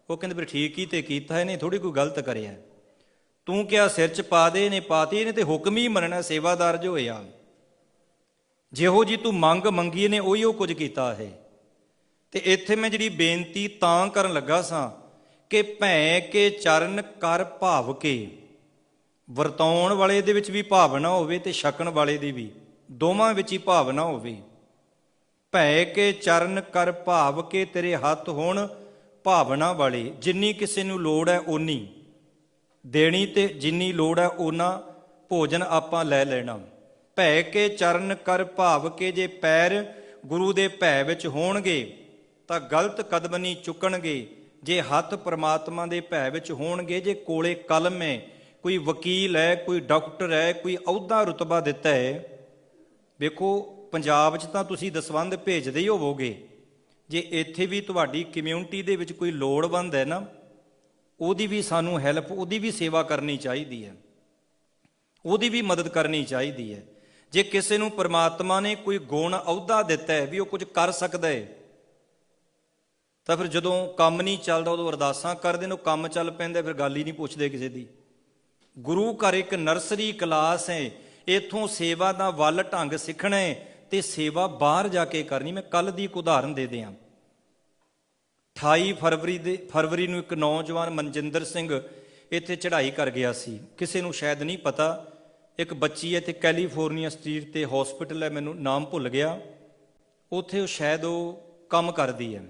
ਉਹ ਕਹਿੰਦੇ ਫਿਰ ਠੀਕ ਹੀ ਤੇ ਕੀਤਾ, ਇਹਨੇ ਥੋੜ੍ਹੀ ਕੋਈ ਗਲਤ ਕਰਿਆ। ਤੂੰ ਕਿਹਾ ਸਿਰ 'ਚ ਪਾ ਦੇ, ਨੇ ਪਾਤੀ, ਇਹਨੇ ਤੇ ਹੁਕਮ ਹੀ ਮੰਨਣਾ, ਸੇਵਾਦਾਰ ਜੋ ਹੋਇਆ। ਜਿਹੋ ਜੀ ਤੂੰ ਮੰਗ ਮੰਗੀ ਨੇ ਉਹੀ ਉਹ ਕੁਝ ਕੀਤਾ ਹੈ। ਤੇ ਇੱਥੇ ਮੈਂ ਜਿਹੜੀ ਬੇਨਤੀ ਤਾਂ ਕਰਨ ਲੱਗਾ ਸਾਂ ਕਿ ਭੈ ਕੇ ਚਰਨ ਕਰ ਭਾਵ ਕੇ, ਵਰਤਾਉਣ ਵਾਲੇ ਦੇ ਵਿੱਚ ਵੀ ਭਾਵਨਾ ਹੋਵੇ ਤੇ ਛਕਣ ਵਾਲੇ ਦੀ ਵੀ, ਦੋਵਾਂ ਵਿੱਚ ਹੀ ਭਾਵਨਾ ਹੋਵੇ। ਭੈ ਕੇ ਚਰਨ ਕਰ ਭਾਵ ਕੇ, ਤੇਰੇ ਹੱਥ ਹੋਣ ਭਾਵਨਾ ਵਾਲੇ। ਜਿੰਨੀ ਕਿਸੇ ਨੂੰ ਲੋੜ ਹੈ ਓਨੀ ਦੇਣੀ, ਤੇ ਜਿੰਨੀ ਲੋੜ ਹੈ ਓਨਾ ਭੋਜਨ ਆਪਾਂ ਲੈ ਲੈਣਾ। ਭੈ ਕੇ ਚਰਨ ਕਰ ਭਾਵ ਕੇ, ਜੇ ਪੈਰ ਗੁਰੂ ਦੇ ਭੈ ਵਿੱਚ ਹੋਣਗੇ ਤਾਂ ਗਲਤ ਕਦਮ ਨਹੀਂ ਚੁੱਕਣਗੇ। ਜੇ ਹੱਥ ਪ੍ਰਮਾਤਮਾ ਦੇ ਭੈ ਵਿੱਚ ਹੋਣਗੇ, ਜੇ ਕੋਲੇ ਕਲਮ ਹੈ, ਕੋਈ ਵਕੀਲ ਹੈ, ਕੋਈ ਡਾਕਟਰ ਹੈ, ਕੋਈ ਅਹੁਦਾ ਰੁਤਬਾ ਦਿੱਤਾ ਹੈ। ਵੇਖੋ ਪੰਜਾਬ 'ਚ ਤਾਂ ਤੁਸੀਂ ਦਸਵੰਧ ਭੇਜਦੇ ਹੀ ਹੋਵੋਗੇ, ਜੇ ਇੱਥੇ ਵੀ ਤੁਹਾਡੀ ਕਮਿਊਨਿਟੀ ਦੇ ਵਿੱਚ ਕੋਈ ਲੋੜਵੰਦ ਹੈ ਨਾ, ਉਹਦੀ ਵੀ ਸਾਨੂੰ ਹੈਲਪ, ਉਹਦੀ ਵੀ ਸੇਵਾ ਕਰਨੀ ਚਾਹੀਦੀ ਹੈ, ਉਹਦੀ ਵੀ ਮਦਦ ਕਰਨੀ ਚਾਹੀਦੀ ਹੈ। ਜੇ ਕਿਸੇ ਨੂੰ ਪਰਮਾਤਮਾ ਨੇ ਕੋਈ ਗੁਣ ਅਹੁਦਾ ਦਿੱਤਾ ਹੈ ਵੀ ਉਹ ਕੁਝ ਕਰ ਸਕਦਾ ਹੈ, ਤਾਂ ਫਿਰ ਜਦੋਂ ਕੰਮ ਨਹੀਂ ਚੱਲਦਾ ਉਦੋਂ ਅਰਦਾਸਾਂ ਕਰਦੇ ਨੇ, ਉਹ ਕੰਮ ਚੱਲ ਪੈਂਦਾ, ਫਿਰ ਗੱਲ ਹੀ ਨਹੀਂ ਪੁੱਛਦੇ ਕਿਸੇ ਦੀ। ਗੁਰੂ ਘਰ ਇੱਕ ਨਰਸਰੀ ਕਲਾਸ ਹੈ, ਇੱਥੋਂ ਸੇਵਾ ਦਾ ਵੱਲ ਢੰਗ ਸਿੱਖਣਾ ਹੈ ਤੇ ਸੇਵਾ ਬਾਹਰ ਜਾ ਕੇ ਕਰਨੀ। ਮੈਂ ਕੱਲ ਦੀ ਇੱਕ ਉਦਾਹਰਨ ਦੇ ਦਿਆਂ। 28 ਫਰਵਰੀ ਨੂੰ ਇੱਕ ਨੌਜਵਾਨ ਮਨਜਿੰਦਰ ਸਿੰਘ ਇੱਥੇ ਚੜ੍ਹਾਈ ਕਰ ਗਿਆ ਸੀ। ਕਿਸੇ ਨੂੰ ਸ਼ਾਇਦ ਨਹੀਂ ਪਤਾ, ਇੱਕ ਬੱਚੀ ਹੈ ਤੇ ਕੈਲੀਫੋਰਨੀਆ ਸਟਰੀਟ ਤੇ ਹਸਪੀਟਲ ਹੈ, ਮੈਨੂੰ ਨਾਮ ਭੁੱਲ ਗਿਆ, ਉੱਥੇ ਉਹ ਸ਼ਾਇਦ ਉਹ ਕੰਮ ਕਰਦੀ ਹੈ।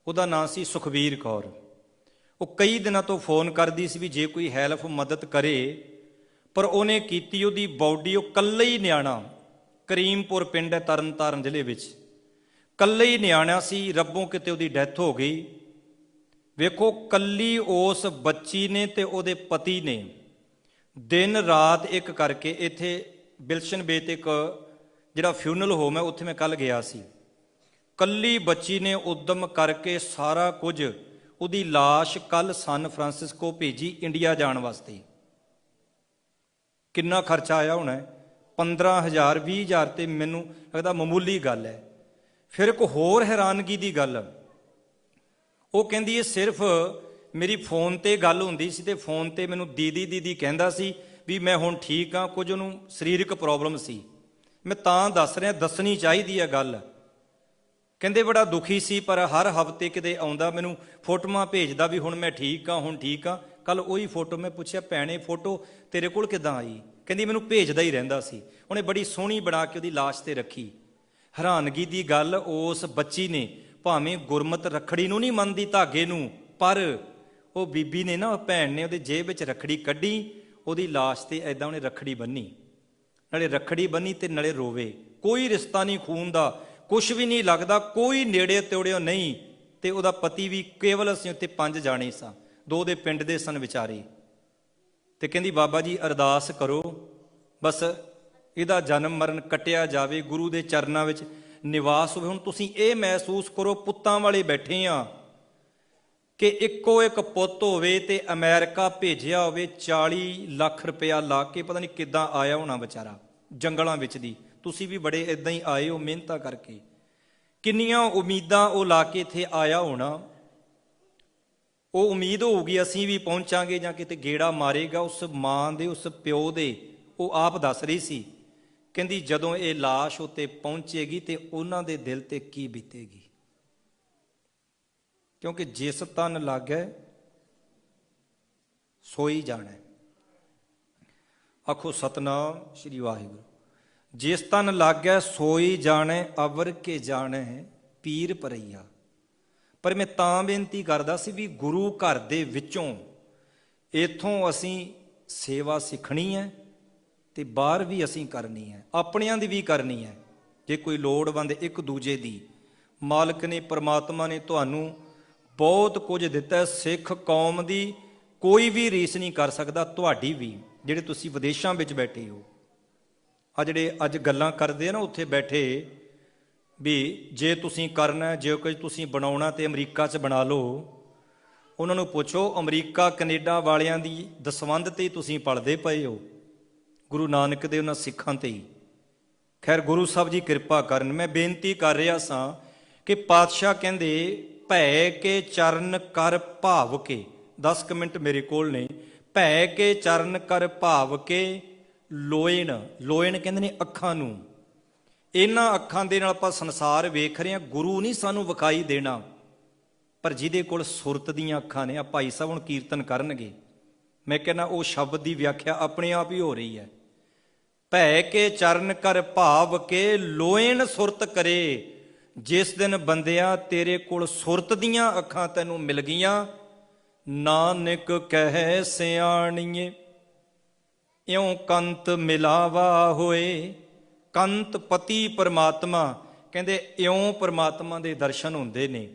ਉਹਦਾ ਨਾਂ ਸੀ ਸੁਖਬੀਰ ਕੌਰ। ਉਹ ਕਈ ਦਿਨਾਂ ਤੋਂ ਫੋਨ ਕਰਦੀ ਸੀ ਵੀ ਜੇ ਕੋਈ ਹੈਲਪ ਮਦਦ ਕਰੇ, ਪਰ ਉਹਨੇ ਕੀਤੀ। ਉਹਦੀ ਬਾਡੀ, ਉਹ ਇਕੱਲਾ ਹੀ ਨਿਆਣਾ, ਕਰੀਮਪੁਰ ਪਿੰਡ ਹੈ ਤਰਨ ਤਾਰਨ ਜ਼ਿਲ੍ਹੇ ਵਿੱਚ, ਇਕੱਲਾ ਹੀ ਨਿਆਣਾ ਸੀ, ਰੱਬੋਂ ਕਿਤੇ ਉਹਦੀ ਡੈਥ ਹੋ ਗਈ। ਵੇਖੋ ਕੱਲੀ ਉਸ ਬੱਚੀ ਨੇ ਤੇ ਉਹਦੇ ਪਤੀ ਨੇ ਦਿਨ ਰਾਤ ਇੱਕ ਕਰਕੇ, ਇੱਥੇ ਬਿਲਸ਼ਨ ਬੇ ਤੇ ਇੱਕ ਜਿਹੜਾ ਫਿਊਨਲ ਹੋਮ ਹੈ ਉੱਥੇ ਮੈਂ ਕੱਲ ਗਿਆ ਸੀ, ਕੱਲੀ ਬੱਚੀ ਨੇ ਉਦਮ ਕਰਕੇ ਸਾਰਾ ਕੁਝ, ਉਹਦੀ ਲਾਸ਼ ਕੱਲ ਸਨ ਫਰਾਂਸਿਸਕੋ ਭੇਜੀ ਇੰਡੀਆ ਜਾਣ ਵਾਸਤੇ। ਕਿੰਨਾ ਖਰਚਾ ਆਇਆ ਹੋਣਾ, 15,000 20,000 ਤੇ ਮੈਨੂੰ ਲੱਗਦਾ ਮਾਮੂਲੀ ਗੱਲ ਹੈ। ਫਿਰ ਇੱਕ ਹੋਰ ਹੈਰਾਨਗੀ ਦੀ ਗੱਲ, ਉਹ ਕਹਿੰਦੀ ਇਹ ਸਿਰਫ ਮੇਰੀ ਫੋਨ ਤੇ ਗੱਲ ਹੁੰਦੀ ਸੀ ਤੇ ਫੋਨ ਤੇ ਮੈਨੂੰ ਦੀਦੀ ਦੀਦੀ ਕਹਿੰਦਾ ਸੀ ਵੀ ਮੈਂ ਹੁਣ ਠੀਕ ਹਾਂ, ਕੁਝ ਉਹਨੂੰ ਸਰੀਰਕ ਪ੍ਰੋਬਲਮ ਸੀ, ਮੈਂ ਤਾਂ ਦੱਸ ਰਿਹਾ, ਦੱਸਣੀ ਚਾਹੀਦੀ ਹੈ ਗੱਲ। ਕਹਿੰਦੇ ਬੜਾ ਦੁਖੀ ਸੀ, ਪਰ ਹਰ ਹਫ਼ਤੇ ਕਿਤੇ ਆਉਂਦਾ, ਮੈਨੂੰ ਫੋਟੋਆਂ ਭੇਜਦਾ ਵੀ ਹੁਣ ਮੈਂ ਠੀਕ ਹਾਂ, ਹੁਣ ਠੀਕ ਹਾਂ। ਕੱਲ ਉਹੀ ਫੋਟੋ ਮੈਂ ਪੁੱਛਿਆ, ਭੈਣੇ ਫੋਟੋ ਤੇਰੇ ਕੋਲ ਕਿੱਦਾਂ ਆਈ? ਕਹਿੰਦੀ ਮੈਨੂੰ ਭੇਜਦਾ ਹੀ ਰਹਿੰਦਾ ਸੀ। ਉਹਨੇ ਬੜੀ ਸੋਹਣੀ ਬਣਾ ਕੇ ਉਹਦੀ ਲਾਸ਼ ਤੇ ਰੱਖੀ। ਹੈਰਾਨਗੀ ਦੀ ਗੱਲ, ਉਸ ਬੱਚੀ ਨੇ ਭਾਵੇਂ ਗੁਰਮਤ ਰੱਖੜੀ ਨੂੰ ਨਹੀਂ ਮੰਨਦੀ, ਧਾਗੇ ਨੂੰ, ਪਰ ਉਹ ਬੀਬੀ ਨੇ ਨਾ, ਭੈਣ ਨੇ ਉਹਦੇ ਜੇਬ ਵਿੱਚ ਰੱਖੜੀ ਕੱਢੀ, ਉਹਦੀ ਲਾਸ਼ ਤੇ ਐਦਾਂ ਉਹਨੇ ਰੱਖੜੀ ਬੰਨੀ, ਨਾਲੇ ਰੱਖੜੀ ਬੰਨੀ ਤੇ ਨਾਲੇ ਰੋਵੇ। ਕੋਈ ਰਿਸ਼ਤਾ ਨਹੀਂ ਖੂਨ ਦਾ, ਕੁਛ ਵੀ ਨਹੀਂ ਲੱਗਦਾ, ਕੋਈ ਨੇੜੇ ਤੇੜਿਓ ਨਹੀਂ। ਤੇ ਉਹਦਾ ਪਤੀ ਵੀ, ਕੇਵਲ ਅਸੀਂ ਉੱਥੇ 5 ਜਾਣੇ ਸਾਂ, 2 ਦੇ ਪਿੰਡ ਦੇ ਸਨ ਵਿਚਾਰੇ। ਤੇ ਕਹਿੰਦੀ ਬਾਬਾ ਜੀ ਅਰਦਾਸ ਕਰੋ, ਬਸ ਇਹਦਾ ਜਨਮ ਮਰਨ ਕੱਟਿਆ ਜਾਵੇ, ਗੁਰੂ ਦੇ ਚਰਨਾਂ ਵਿੱਚ ਨਿਵਾਸ ਹੋਵੇ। ਹੁਣ ਤੁਸੀਂ ਇਹ ਮਹਿਸੂਸ ਕਰੋ, ਪੁੱਤਾਂ ਵਾਲੇ ਬੈਠੇ ਆ, ਕਿ ਇੱਕੋ ਇੱਕ ਪੁੱਤ ਹੋਵੇ ਤੇ ਅਮਰੀਕਾ ਭੇਜਿਆ ਹੋਵੇ, 40 ਲੱਖ ਰੁਪਇਆ ਲਾ ਕੇ, ਪਤਾ ਨਹੀਂ ਕਿੱਦਾਂ ਆਇਆ ਹੋਣਾ ਵਿਚਾਰਾ ਜੰਗਲਾਂ ਵਿੱਚ ਦੀ। ਤੁਸੀਂ ਵੀ ਬੜੇ ਇੱਦਾਂ ਹੀ ਆਏ ਹੋ ਮਿਹਨਤਾਂ ਕਰਕੇ, ਕਿੰਨੀਆਂ ਉਮੀਦਾਂ ਉਹ ਲਾ ਕੇ ਇੱਥੇ ਆਇਆ ਹੋਣਾ। ਉਹ ਉਮੀਦ ਹੋਊਗੀ ਅਸੀਂ ਵੀ ਪਹੁੰਚਾਂਗੇ ਜਾਂ ਕਿਤੇ ਗੇੜਾ ਮਾਰੇਗਾ। ਉਸ ਮਾਂ ਦੇ, ਉਸ ਪਿਓ ਦੇ, ਉਹ ਆਪ ਦੱਸ ਰਹੀ ਸੀ, ਕਹਿੰਦੀ ਜਦੋਂ ਇਹ ਲਾਸ਼ ਉੱਤੇ ਪਹੁੰਚੇਗੀ ਤੇ ਉਹਨਾਂ ਦੇ ਦਿਲ ਤੇ ਕੀ ਬੀਤੇਗੀ, ਕਿਉਂਕਿ ਜਿਸ ਤਨ ਲੱਗੈ ਸੋਈ ਜਾਣਾ। ਆਖੋ ਸਤਨਾਮ ਸ੍ਰੀ ਵਾਹਿਗੁਰੂ। ਜਿਸ ਤਨ ਲਾਗੈ ਸੋਈ ਜਾਣੈ ਅਵਰ ਕੇ ਜਾਣੈ ਪੀਰ ਪਰਈਆ। ਪਰ ਮੈਂ ਤਾਂ ਬੇਨਤੀ ਕਰਦਾ ਸੀ ਵੀ ਗੁਰੂ ਘਰ ਦੇ ਵਿੱਚੋਂ ਇੱਥੋਂ ਅਸੀਂ ਸੇਵਾ ਸਿੱਖਣੀ ਹੈ ਤੇ ਬਾਹਰ ਵੀ ਅਸੀਂ ਕਰਨੀ ਹੈ, ਆਪਣਿਆਂ ਦੀ ਵੀ ਕਰਨੀ ਹੈ। ਜੇ ਕੋਈ ਲੋੜਵੰਦ ਇੱਕ ਦੂਜੇ ਦੀ, ਮਾਲਕ ਨੇ ਪ੍ਰਮਾਤਮਾ ਨੇ ਤੁਹਾਨੂੰ ਬਹੁਤ ਕੁਝ ਦਿੱਤਾ। ਸਿੱਖ ਕੌਮ ਦੀ ਕੋਈ ਵੀ ਰੀਸ ਨਹੀਂ ਕਰ ਸਕਦਾ, ਤੁਹਾਡੀ ਵੀ, ਜਿਹੜੇ ਤੁਸੀਂ ਵਿਦੇਸ਼ਾਂ ਵਿੱਚ ਬੈਠੇ ਹੋ। ਆ ਜਿਹੜੇ ਅੱਜ ਗੱਲਾਂ ਕਰਦੇ ਆ ਨਾ ਉੱਥੇ ਬੈਠੇ, ਵੀ ਜੇ ਤੁਸੀਂ ਕਰਨਾ, ਜੇ ਕੁਝ ਤੁਸੀਂ ਬਣਾਉਣਾ ਤੇ ਅਮਰੀਕਾ 'ਚ ਬਣਾ ਲਓ। ਉਹਨਾਂ ਨੂੰ ਪੁੱਛੋ, ਅਮਰੀਕਾ ਕੈਨੇਡਾ ਵਾਲਿਆਂ ਦੀ ਦਸਵੰਧ ਤੇ ਤੁਸੀਂ ਪਲਦੇ ਪਏ ਹੋ, ਗੁਰੂ ਨਾਨਕ ਦੇ ਉਹਨਾਂ ਸਿੱਖਾਂ ਤੇ ਹੀ। ਖੈਰ ਗੁਰੂ ਸਾਹਿਬ ਜੀ ਕਿਰਪਾ ਕਰਨ। ਮੈਂ ਬੇਨਤੀ ਕਰ ਰਿਹਾ ਸਾਂ ਕਿ ਪਾਤਸ਼ਾਹ ਕਹਿੰਦੇ ਭੈ ਕੇ ਚਰਨ ਕਰ ਭਾਵ ਕੇ, 10 ਮਿੰਟ ਮੇਰੇ ਕੋਲ ਨੇ। ਭੈ ਕੇ ਚਰਨ ਕਰ ਭਾਵ ਕੇ ਲੋਇਣ, ਲੋਇਣ ਕਹਿੰਦੇ ਨੇ ਅੱਖਾਂ ਨੂੰ। ਇਹਨਾਂ ਅੱਖਾਂ ਦੇ ਨਾਲ ਆਪਾਂ ਸੰਸਾਰ ਵੇਖ ਰਹੇ ਹਾਂ, ਗੁਰੂ ਨਹੀਂ ਸਾਨੂੰ ਵਿਖਾਈ ਦੇਣਾ। ਪਰ ਜਿਹਦੇ ਕੋਲ ਸੁਰਤ ਦੀਆਂ ਅੱਖਾਂ ਨੇ, ਆ ਭਾਈ ਸਾਹਿਬ ਹੁਣ ਕੀਰਤਨ ਕਰਨਗੇ, ਮੈਂ ਕਹਿੰਦਾ ਉਹ ਸ਼ਬਦ ਦੀ ਵਿਆਖਿਆ ਆਪਣੇ ਆਪ ਹੀ ਹੋ ਰਹੀ ਹੈ। ਭੈ ਕੇ ਚਰਨ ਕਰ ਭਾਵ ਕੇ ਲੋਇਣ ਸੁਰਤ ਕਰੇ। ਜਿਸ ਦਿਨ ਬੰਦਿਆ ਤੇਰੇ ਕੋਲ ਸੁਰਤ ਦੀਆਂ ਅੱਖਾਂ ਤੈਨੂੰ ਮਿਲ ਗਈਆਂ, ਨਾਨਕ ਕਹਿ ਸਿਆਣੀਏ ਇਉਂ ਕੰਤ ਮਿਲਾਵਾ ਹੋਏ। ਕੰਤ ਪਤੀ ਪਰਮਾਤਮਾ ਕਹਿੰਦੇ ਇਉਂ ਪਰਮਾਤਮਾ ਦੇ ਦਰਸ਼ਨ ਹੁੰਦੇ ਨੇ।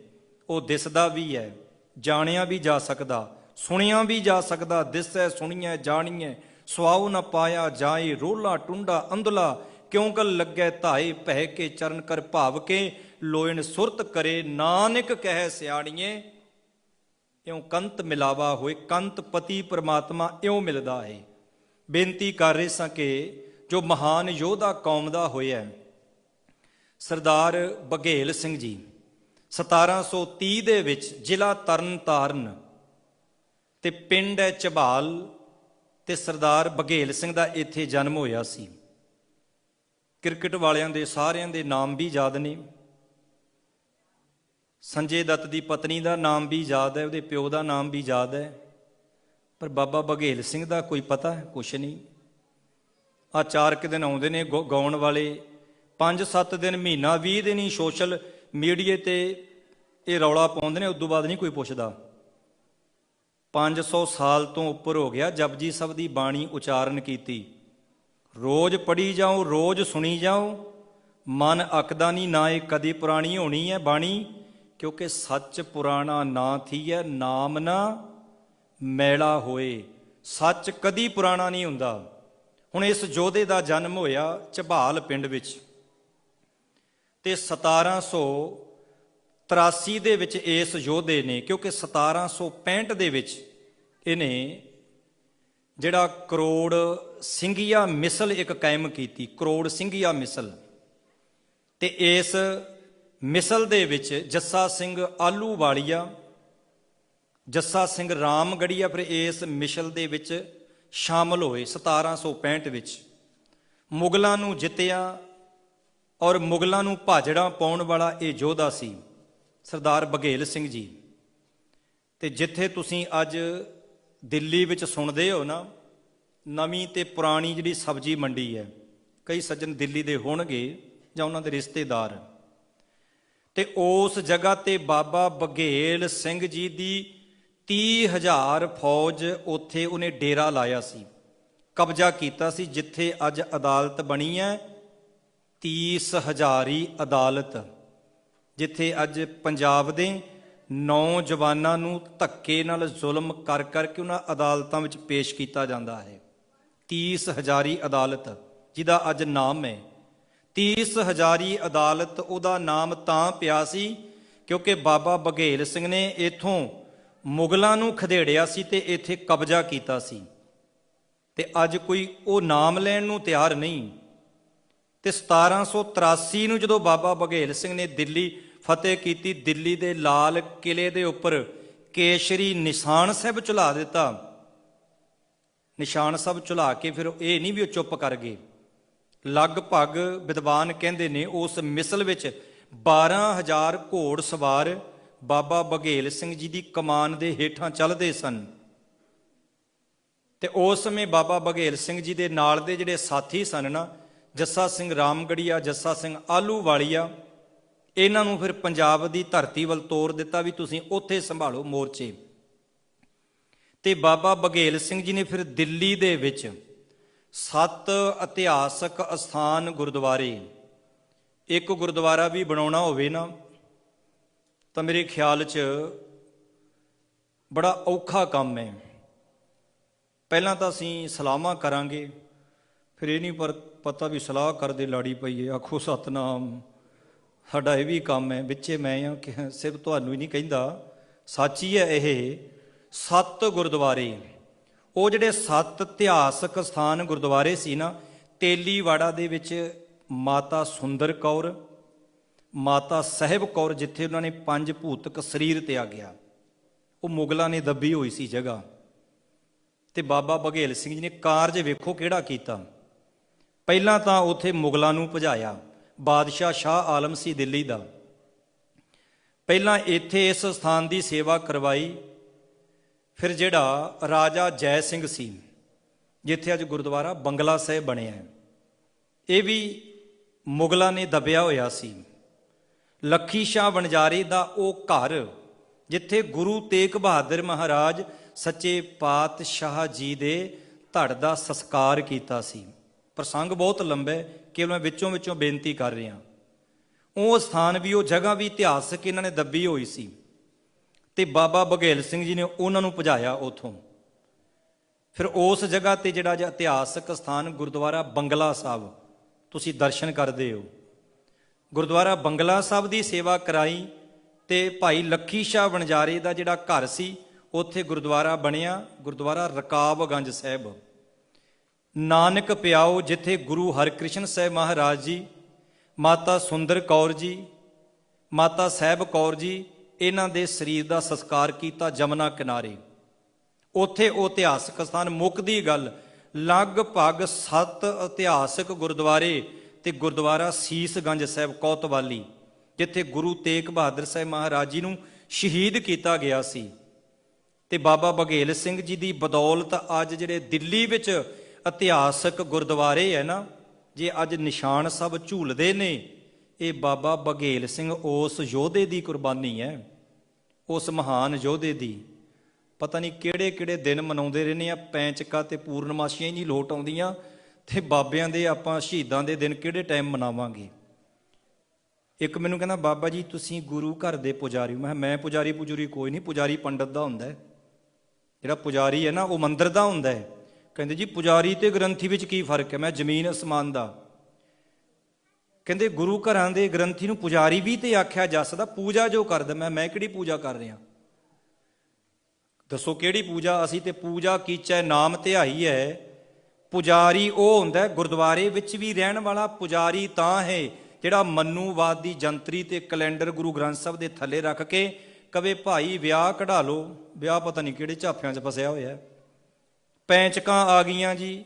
ਉਹ ਦਿਸਦਾ ਵੀ ਹੈ, ਜਾਣਿਆ ਵੀ ਜਾ ਸਕਦਾ, ਸੁਣਿਆ ਵੀ ਜਾ ਸਕਦਾ। ਦਿਸੈ ਸੁਣੀਐ ਜਾਣੀਐ ਸੁਆਉ ਨਾ ਪਾਇਆ ਜਾਏ। ਰੋਲਾ ਟੁੰਡਾ ਅੰਧਲਾ ਕਿਉਂ ਗਲ ਲੱਗੈ ਧਾਏ। ਭੈ ਕੇ ਚਰਨ ਕਰ ਭਾਵ ਕੇ ਲੋਇਣ ਸੁਰਤ ਕਰੇ। ਨਾਨਕ ਕਹਿ ਸਿਆਣੀਏ ਇਉਂ ਕੰਤ ਮਿਲਾਵਾ ਹੋਏ। ਕੰਤ ਪਤੀ ਪਰਮਾਤਮਾ ਇਉਂ ਮਿਲਦਾ ਹੈ। ਬੇਨਤੀ ਕਰ ਰਹੇ ਸਾਂ ਕਿ ਜੋ ਮਹਾਨ ਯੋਧਾ ਕੌਮ ਦਾ ਹੋਇਆ ਸਰਦਾਰ ਬਘੇਲ ਸਿੰਘ ਜੀ, 1730 ਦੇ ਵਿੱਚ ਜ਼ਿਲ੍ਹਾ ਤਰਨ ਤਾਰਨ ਤੇ ਪਿੰਡ ਹੈ ਝਬਾਲ, ਤੇ ਸਰਦਾਰ ਬਘੇਲ ਸਿੰਘ ਦਾ ਇੱਥੇ ਜਨਮ ਹੋਇਆ ਸੀ। ਕ੍ਰਿਕਟ ਵਾਲਿਆਂ ਦੇ ਸਾਰਿਆਂ ਦੇ ਨਾਮ ਵੀ ਯਾਦ ਨੇ। ਸੰਜੇ ਦੱਤ ਦੀ ਪਤਨੀ ਦਾ ਨਾਮ ਵੀ ਯਾਦ ਹੈ, ਉਹਦੇ ਪਿਓ ਦਾ ਨਾਮ ਵੀ ਯਾਦ ਹੈ। ਪਰ ਬਾਬਾ ਬਘੇਲ ਸਿੰਘ ਦਾ ਕੋਈ ਪਤਾ ਹੈ? ਕੁਛ ਨਹੀਂ। ਆ 4 ਕੁ ਦਿਨ ਆਉਂਦੇ ਨੇ ਗਾਉਣ ਵਾਲੇ, 5-7 ਦਿਨ, ਮਹੀਨਾ 20 ਦਿਨ ਹੀ ਸੋਸ਼ਲ ਮੀਡੀਏ ਤੇ ਇਹ ਰੌਲਾ ਪਾਉਂਦੇ ਨੇ, ਉਦੋਂ ਬਾਅਦ ਨਹੀਂ ਕੋਈ ਪੁੱਛਦਾ। 500 ਸਾਲ ਤੋਂ ਉੱਪਰ ਹੋ ਗਿਆ ਜਪਜੀ ਸਾਹਿਬ ਦੀ ਬਾਣੀ ਉਚਾਰਨ ਕੀਤੀ। ਰੋਜ਼ ਪੜ੍ਹੀ ਜਾਓ, ਰੋਜ਼ ਸੁਣੀ ਜਾਓ, ਮਨ ਅੱਕਦਾ ਨਹੀਂ ਨਾ। ਇਹ ਕਦੇ ਪੁਰਾਣੀ ਹੋਣੀ ਹੈ ਬਾਣੀ, ਕਿਉਂਕਿ ਸੱਚ ਪੁਰਾਣਾ ਨਾ ਥੀਐ ਨਾਮ ਨਾ ਮੈਲਾ ਹੋਏ। ਸੱਚ ਕਦੀ ਪੁਰਾਣਾ ਨਹੀਂ ਹੁੰਦਾ। ਹੁਣ ਇਸ ਯੋਧੇ ਦਾ ਜਨਮ ਹੋਇਆ ਝਬਾਲ ਪਿੰਡ ਵਿੱਚ, ਤੇ 1783 ਦੇ ਵਿੱਚ ਇਸ ਯੋਧੇ ਨੇ, ਕਿਉਂਕਿ 1765 ਦੇ ਵਿੱਚ ਇਹਨੇ ਜਿਹੜਾ ਕਰੋੜ ਸਿੰਘੀਆ ਮਿਸਲ ਇੱਕ ਕਾਇਮ ਕੀਤੀ, ਕਰੋੜ ਸਿੰਘੀਆ ਮਿਸਲ। ਤੇ ਇਸ ਮਿਸਲ ਦੇ ਵਿੱਚ ਜੱਸਾ ਸਿੰਘ ਆਲੂਵਾਲੀਆ, ਜੱਸਾ ਸਿੰਘ ਰਾਮਗੜੀਆ ਫਿਰ ਇਸ ਮਿਸਲ ਦੇ ਵਿੱਚ ਸ਼ਾਮਲ ਹੋਏ 1765 ਵਿੱਚ। ਮੁਗਲਾਂ ਨੂੰ ਜਿੱਤਿਆ ਔਰ ਮੁਗਲਾਂ ਨੂੰ ਭਾਜੜਾਂ ਪਾਉਣ ਵਾਲਾ ਇਹ ਯੋਧਾ ਸੀ ਸਰਦਾਰ ਬਘੇਲ ਸਿੰਘ ਜੀ। ਤੇ ਜਿੱਥੇ ਤੁਸੀਂ ਅੱਜ ਦਿੱਲੀ ਵਿੱਚ ਸੁਣਦੇ ਹੋ ਨਾ, ਨਵੀਂ ਤੇ ਪੁਰਾਣੀ ਜਿਹੜੀ ਸਬਜ਼ੀ ਮੰਡੀ ਹੈ, ਕਈ ਸੱਜਣ ਦਿੱਲੀ ਦੇ ਹੋਣਗੇ ਜਾਂ ਉਹਨਾਂ ਦੇ ਰਿਸ਼ਤੇਦਾਰ, ਤੇ ਉਸ ਜਗ੍ਹਾ ਤੇ ਬਾਬਾ ਬਘੇਲ ਸਿੰਘ ਜੀ ਦੀ 30,000 ਫੌਜ ਉੱਥੇ ਉਹਨੇ ਡੇਰਾ ਲਾਇਆ ਸੀ, ਕਬਜ਼ਾ ਕੀਤਾ ਸੀ। ਜਿੱਥੇ ਅੱਜ ਅਦਾਲਤ ਬਣੀ ਹੈ 30 ਹਜ਼ਾਰੀ ਅਦਾਲਤ, ਜਿੱਥੇ ਅੱਜ ਪੰਜਾਬ ਦੇ ਨੌਜਵਾਨਾਂ ਨੂੰ ਧੱਕੇ ਨਾਲ ਜ਼ੁਲਮ ਕਰ ਕਰਕੇ ਉਹਨਾਂ ਅਦਾਲਤਾਂ ਵਿੱਚ ਪੇਸ਼ ਕੀਤਾ ਜਾਂਦਾ ਹੈ। 30 ਹਜ਼ਾਰੀ ਅਦਾਲਤ ਜਿਹਦਾ ਅੱਜ ਨਾਮ ਹੈ 30 ਹਜ਼ਾਰੀ ਅਦਾਲਤ। ਉਹਦਾ ਨਾਮ ਤਾਂ ਪਿਆ ਸੀ ਕਿਉਂਕਿ ਬਾਬਾ ਬਘੇਲ ਸਿੰਘ ਨੇ ਇੱਥੋਂ ਮੁਗਲਾਂ ਨੂੰ ਖਦੇੜਿਆ ਸੀ ਤੇ ਇੱਥੇ ਕਬਜ਼ਾ ਕੀਤਾ ਸੀ। ਤੇ ਅੱਜ ਕੋਈ ਉਹ ਨਾਮ ਲੈਣ ਨੂੰ ਤਿਆਰ ਨਹੀਂ। ਤੇ 1783 ਨੂੰ ਜਦੋਂ ਬਾਬਾ ਬਘੇਲ ਸਿੰਘ ਨੇ ਦਿੱਲੀ ਫਤਿਹ ਕੀਤੀ, ਦਿੱਲੀ ਦੇ ਲਾਲ ਕਿਲੇ ਦੇ ਉੱਪਰ ਕੇਸ਼ਰੀ ਨਿਸ਼ਾਨ ਸਾਹਿਬ ਝੁਲਾ ਦਿੱਤਾ। ਨਿਸ਼ਾਨ ਸਾਹਿਬ ਝੁਲਾ ਕੇ ਫਿਰ ਇਹ ਨਹੀਂ ਵੀ ਉਹ ਚੁੱਪ ਕਰ ਗਏ। ਲਗਭਗ ਵਿਦਵਾਨ ਕਹਿੰਦੇ ਨੇ ਉਸ ਮਿਸਲ ਵਿੱਚ 12,000 ਘੋੜ ਸਵਾਰ ਬਾਬਾ ਬਘੇਲ ਸਿੰਘ ਜੀ ਦੀ ਕਮਾਨ ਦੇ ਹੇਠਾਂ ਚੱਲਦੇ ਸਨ। ਤੇ ਉਸ ਸਮੇਂ ਬਾਬਾ ਬਘੇਲ ਸਿੰਘ ਜੀ ਦੇ ਨਾਲ ਦੇ ਜਿਹੜੇ ਸਾਥੀ ਸਨ ਨਾ, ਜੱਸਾ ਸਿੰਘ ਰਾਮਗੜੀਆ, ਜੱਸਾ ਸਿੰਘ ਆਹਲੂਵਾਲੀਆ, ਇਹਨਾਂ ਨੂੰ ਫਿਰ ਪੰਜਾਬ ਦੀ ਧਰਤੀ ਵੱਲ ਤੋਰ ਦਿੱਤਾ ਵੀ ਤੁਸੀਂ ਉੱਥੇ ਸੰਭਾਲੋ ਮੋਰਚੇ। ਤੇ ਬਾਬਾ ਬਘੇਲ ਸਿੰਘ ਜੀ ਨੇ ਫਿਰ ਦਿੱਲੀ ਦੇ ਵਿੱਚ 7 ਇਤਿਹਾਸਕ ਅਸਥਾਨ ਗੁਰਦੁਆਰੇ, ਇੱਕ ਗੁਰਦੁਆਰਾ ਵੀ ਬਣਾਉਣਾ ਹੋਵੇ ਨਾ ਤਾਂ ਮੇਰੇ ਖਿਆਲ 'ਚ ਬੜਾ ਔਖਾ ਕੰਮ ਹੈ। ਪਹਿਲਾਂ ਤਾਂ ਅਸੀਂ ਸਲਾਹਾਂ ਕਰਾਂਗੇ, ਫਿਰ ਇਹ ਨਹੀਂ ਪਤਾ ਵੀ ਸਲਾਹ ਕਰਦੇ ਲਾੜੀ ਪਈਏ, ਆਖੋ ਸਤਨਾਮ। ਸਾਡਾ ਇਹ ਵੀ ਕੰਮ ਹੈ, ਵਿੱਚੇ ਮੈਂ ਆ ਕਿ ਸਿਰਫ ਤੁਹਾਨੂੰ ਹੀ ਨਹੀਂ ਕਹਿੰਦਾ, ਸੱਚ ਹੀ ਹੈ ਇਹ। 7 ਗੁਰਦੁਆਰੇ, ਉਹ ਜਿਹੜੇ 7 ਇਤਿਹਾਸਕ ਸਥਾਨ ਗੁਰਦੁਆਰੇ ਸੀ ਨਾ, ਤੇਲੀਵਾੜਾ ਦੇ ਵਿੱਚ ਮਾਤਾ ਸੁੰਦਰ ਕੌਰ, ਮਾਤਾ ਸਾਹਿਬ ਕੌਰ, ਜਿੱਥੇ ਉਹਨਾਂ ਨੇ 5 ਭੂਤਕ ਸਰੀਰ ਤਿਆਗਿਆ, ਉਹ ਮੁਗਲਾਂ ਨੇ ਦੱਬੀ ਹੋਈ ਸੀ ਜਗ੍ਹਾ। ਤੇ ਬਾਬਾ ਬਘੇਲ ਸਿੰਘ ਜੀ ਨੇ ਕਾਰਜ ਵੇਖੋ ਕਿਹੜਾ ਕੀਤਾ। ਪਹਿਲਾਂ ਤਾਂ ਉੱਥੇ ਮੁਗਲਾਂ ਨੂੰ ਭਜਾਇਆ, ਬਾਦਸ਼ਾਹ ਸ਼ਾਹ ਆਲਮ ਸੀ ਦਿੱਲੀ ਦਾ। ਪਹਿਲਾਂ ਇੱਥੇ ਇਸ ਸਥਾਨ ਦੀ ਸੇਵਾ ਕਰਵਾਈ। ਫਿਰ ਜਿਹੜਾ ਰਾਜਾ ਜੈ ਸਿੰਘ ਸੀ, ਜਿੱਥੇ ਅੱਜ ਗੁਰਦੁਆਰਾ ਬੰਗਲਾ ਸਾਹਿਬ ਬਣਿਆ, ਇਹ ਵੀ ਮੁਗਲਾਂ ਨੇ ਦੱਬਿਆ ਹੋਇਆ ਸੀ। ਲੱਖੀ ਸ਼ਾਹ ਵਣਜਾਰੇ ਦਾ ਉਹ ਘਰ, ਜਿੱਥੇ ਗੁਰੂ ਤੇਗ ਬਹਾਦਰ ਮਹਾਰਾਜ ਸੱਚੇ ਪਾਤਸ਼ਾਹ ਜੀ ਦੇ ਧੜ ਦਾ ਸੰਸਕਾਰ ਕੀਤਾ ਸੀ। ਪ੍ਰਸੰਗ ਬਹੁਤ ਲੰਬਾ ਹੈ, ਕੇਵਲ ਮੈਂ ਵਿੱਚੋਂ ਬੇਨਤੀ ਕਰ ਰਿਹਾ। ਉਹ ਸਥਾਨ ਵੀ, ਉਹ ਜਗ੍ਹਾ ਵੀ ਇਤਿਹਾਸਕ ਇਹਨਾਂ ਨੇ ਦੱਬੀ ਹੋਈ ਸੀ। ਤੇ ਬਾਬਾ ਬਘੇਲ ਸਿੰਘ ਜੀ ਨੇ ਉਹਨਾਂ ਨੂੰ ਭਜਾਇਆ ਉਥੋਂ। ਫਿਰ ਉਸ ਜਗ੍ਹਾ ਤੇ ਜਿਹੜਾ ਇਤਿਹਾਸਕ ਸਥਾਨ ਗੁਰਦੁਆਰਾ ਬੰਗਲਾ ਸਾਹਿਬ, ਤੁਸੀਂ ਦਰਸ਼ਨ ਕਰਦੇ ਹੋ, ਗੁਰਦੁਆਰਾ ਬੰਗਲਾ ਸਾਹਿਬ ਦੀ ਸੇਵਾ ਕਰਾਈ। ਤੇ ਭਾਈ ਲੱਖੀ ਸ਼ਾਹ ਵਣਜਾਰੇ ਦਾ ਜਿਹੜਾ ਘਰ ਸੀ, ਉੱਥੇ ਗੁਰਦੁਆਰਾ ਬਣਿਆ, ਗੁਰਦੁਆਰਾ ਰਕਾਬਗੰਜ ਸਾਹਿਬ। ਨਾਨਕ ਪਿਆਓ, ਜਿੱਥੇ ਗੁਰੂ ਹਰਕ੍ਰਿਸ਼ਨ ਸਾਹਿਬ ਮਹਾਰਾਜ ਜੀ, ਮਾਤਾ ਸੁੰਦਰ ਕੌਰ ਜੀ, ਮਾਤਾ ਸਾਹਿਬ ਕੌਰ ਜੀ, ਇਹਨਾਂ ਦੇ ਸਰੀਰ ਦਾ ਸੰਸਕਾਰ ਕੀਤਾ ਜਮਨਾ ਕਿਨਾਰੇ। ਉੱਥੇ ਉਹ ਇਤਿਹਾਸਕ ਸਥਾਨ, ਮੁੱਕਦੀ ਗੱਲ, ਲਗਭਗ 7 ਇਤਿਹਾਸਕ ਗੁਰਦੁਆਰੇ ਤੇ ਗੁਰਦੁਆਰਾ ਸੀਸਗੰਜ ਸਾਹਿਬ ਕੋਤਵਾਲੀ, ਜਿੱਥੇ ਗੁਰੂ ਤੇਗ ਬਹਾਦਰ ਸਾਹਿਬ ਮਹਾਰਾਜ ਜੀ ਨੂੰ ਸ਼ਹੀਦ ਕੀਤਾ ਗਿਆ ਸੀ। ਤੇ ਬਾਬਾ ਬਘੇਲ ਸਿੰਘ ਜੀ ਦੀ ਬਦੌਲਤ ਅੱਜ ਜਿਹੜੇ ਦਿੱਲੀ ਵਿੱਚ ਇਤਿਹਾਸਕ ਗੁਰਦੁਆਰੇ ਹੈ ਨਾ, ਜੇ ਅੱਜ ਨਿਸ਼ਾਨ ਸਭ ਝੂਲਦੇ ਨੇ, ਇਹ ਬਾਬਾ ਬਘੇਲ ਸਿੰਘ ਉਸ ਯੋਧੇ ਦੀ ਕੁਰਬਾਨੀ ਹੈ, ਉਸ ਮਹਾਨ ਯੋਧੇ ਦੀ। ਪਤਾ ਨਹੀਂ ਕਿਹੜੇ ਕਿਹੜੇ ਦਿਨ ਮਨਾਉਂਦੇ ਰਹਿੰਦੇ ਆ, ਪੈਂਚਕਾ ਤੇ ਪੂਰਨਮਾਸ਼ੀਆਂ ਹੀ ਨਹੀਂ ਲੋਟ ਆਉਂਦੀਆਂ, ਤੇ ਬਾਬਿਆਂ ਦੇ ਆਪਾਂ ਸ਼ਹੀਦਾਂ ਦੇ ਦਿਨ ਕਿਹੜੇ ਟਾਈਮ ਮਨਾਵਾਂਗੇ। ਇੱਕ ਮੈਨੂੰ ਕਹਿੰਦਾ, ਬਾਬਾ ਜੀ ਤੁਸੀਂ ਗੁਰੂ ਘਰ ਦੇ ਪੁਜਾਰੀ ਹੋ। ਮੈਂ ਪੁਜਾਰੀ ਪੁਜੂਰੀ ਕੋਈ ਨਹੀਂ, ਪੁਜਾਰੀ ਪੰਡਤ ਦਾ ਹੁੰਦਾ ਹੈ, ਜਿਹੜਾ ਪੁਜਾਰੀ ਹੈ ਨਾ ਉਹ ਮੰਦਿਰ ਦਾ ਹੁੰਦਾ ਹੈ। ਕਹਿੰਦੇ ਜੀ ਪੁਜਾਰੀ ਤੇ ਗ੍ਰੰਥੀ ਵਿੱਚ ਕੀ ਫਰਕ ਹੈ? ਮੈਂ ਜ਼ਮੀਨ ਅਸਮਾਨ ਦਾ। ਕਹਿੰਦੇ ਗੁਰੂ ਘਰਾਂ ਦੇ ਗ੍ਰੰਥੀ ਨੂੰ ਪੁਜਾਰੀ ਵੀ ਤੇ ਆਖਿਆ ਜਾ ਸਕਦਾ, ਪੂਜਾ ਜੋ ਕਰਦਾ। ਮੈਂ ਕਿਹੜੀ ਪੂਜਾ ਕਰ ਰਿਹਾ? ਦੱਸੋ ਕਿਹੜੀ ਪੂਜਾ? ਅਸੀਂ ਤੇ ਪੂਜਾ ਕੀਚੈ ਨਾਮ ਧਿਆਈ ਹੈ। ਪੁਜਾਰੀ ਉਹ ਹੁੰਦਾ ਗੁਰਦੁਆਰੇ ਵਿੱਚ ਵੀ ਰਹਿਣ ਵਾਲਾ ਪੁਜਾਰੀ ਤਾਂ ਹੈ ਜਿਹੜਾ ਮਨੂਵਾਦ ਦੀ ਜੰਤਰੀ ਤੇ ਕੈਲੰਡਰ ਗੁਰੂ ਗ੍ਰੰਥ ਸਾਹਿਬ ਦੇ ਥੱਲੇ ਰੱਖ ਕੇ ਕਵੇ ਭਾਈ ਵਿਆਹ ਕਢਾ ਲਓ। ਵਿਆਹ ਪਤਾ ਨਹੀਂ ਕਿਹੜੇ ਝਾਫਿਆਂ 'ਚ ਫਸਿਆ ਹੋਇਆ। ਪੈਂਚਕਾਂ ਆ ਗਈਆਂ ਜੀ,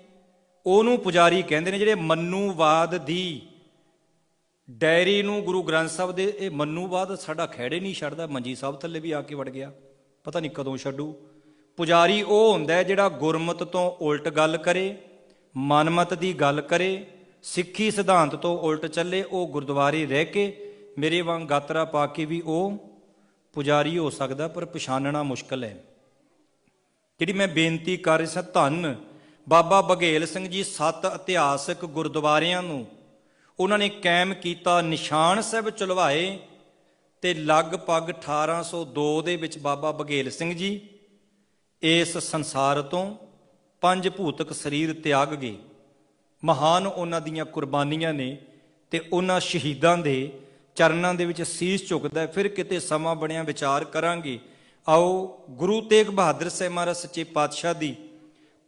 ਉਹਨੂੰ ਪੁਜਾਰੀ ਕਹਿੰਦੇ ਨੇ। ਜਿਹੜੇ ਮਨੂਵਾਦ ਦੀ ਡਾਇਰੀ ਨੂੰ ਗੁਰੂ ਗ੍ਰੰਥ ਸਾਹਿਬ ਦੇ, ਇਹ ਮਨੂਵਾਦ ਸਾਡਾ ਖਹਿੜੇ ਨਹੀਂ ਛੱਡਦਾ, ਮੰਜੀ ਸਾਹਿਬ ਥੱਲੇ ਵੀ ਆ ਕੇ ਵੜ ਗਿਆ, ਪਤਾ ਨਹੀਂ ਕਦੋਂ ਛੱਡੂ। ਪੁਜਾਰੀ ਉਹ ਹੁੰਦਾ ਜਿਹੜਾ ਗੁਰਮਤ ਤੋਂ ਉਲਟ ਗੱਲ ਕਰੇ, ਮਨਮਤ ਦੀ ਗੱਲ ਕਰੇ, ਸਿੱਖੀ ਸਿਧਾਂਤ ਤੋਂ ਉਲਟ ਚੱਲੇ। ਉਹ ਗੁਰਦੁਆਰੇ ਰਹਿ ਕੇ ਮੇਰੇ ਵਾਂਗ ਗਾਤਰਾ ਪਾ ਕੇ ਵੀ ਉਹ ਪੁਜਾਰੀ ਹੋ ਸਕਦਾ, ਪਰ ਪਛਾਣਨਾ ਮੁਸ਼ਕਲ ਹੈ। ਜਿਹੜੀ ਮੈਂ ਬੇਨਤੀ ਕਰ ਰਿਹਾ, ਧੰਨ ਬਾਬਾ ਬਘੇਲ ਸਿੰਘ ਜੀ 7 ਇਤਿਹਾਸਕ ਗੁਰਦੁਆਰਿਆਂ ਨੂੰ ਉਹਨਾਂ ਨੇ ਕਾਇਮ ਕੀਤਾ, ਨਿਸ਼ਾਨ ਸਾਹਿਬ ਚਲਵਾਏ। ਤੇ ਲਗਭਗ 1802 ਦੇ ਵਿੱਚ ਬਾਬਾ ਬਘੇਲ ਸਿੰਘ ਜੀ ਇਸ ਸੰਸਾਰ ਤੋਂ 5 ਭੂਤਕ ਸਰੀਰ ਤਿਆਗ ਗਏ। ਮਹਾਨ ਉਹਨਾਂ ਦੀਆਂ ਕੁਰਬਾਨੀਆਂ ਨੇ ਤੇ ਉਹਨਾਂ ਸ਼ਹੀਦਾਂ ਦੇ ਚਰਨਾਂ ਦੇ ਵਿੱਚ ਸੀਸ ਝੁਕਦਾ। ਫਿਰ ਕਿਤੇ ਸਮਾਂ ਬਣਿਆ ਵਿਚਾਰ ਕਰਾਂਗੇ। ਆਓ ਗੁਰੂ ਤੇਗ ਬਹਾਦਰ ਸਾਹਿਬ ਮਹਾਰਾਜ ਸੱਚੇ ਪਾਤਸ਼ਾਹ ਦੀ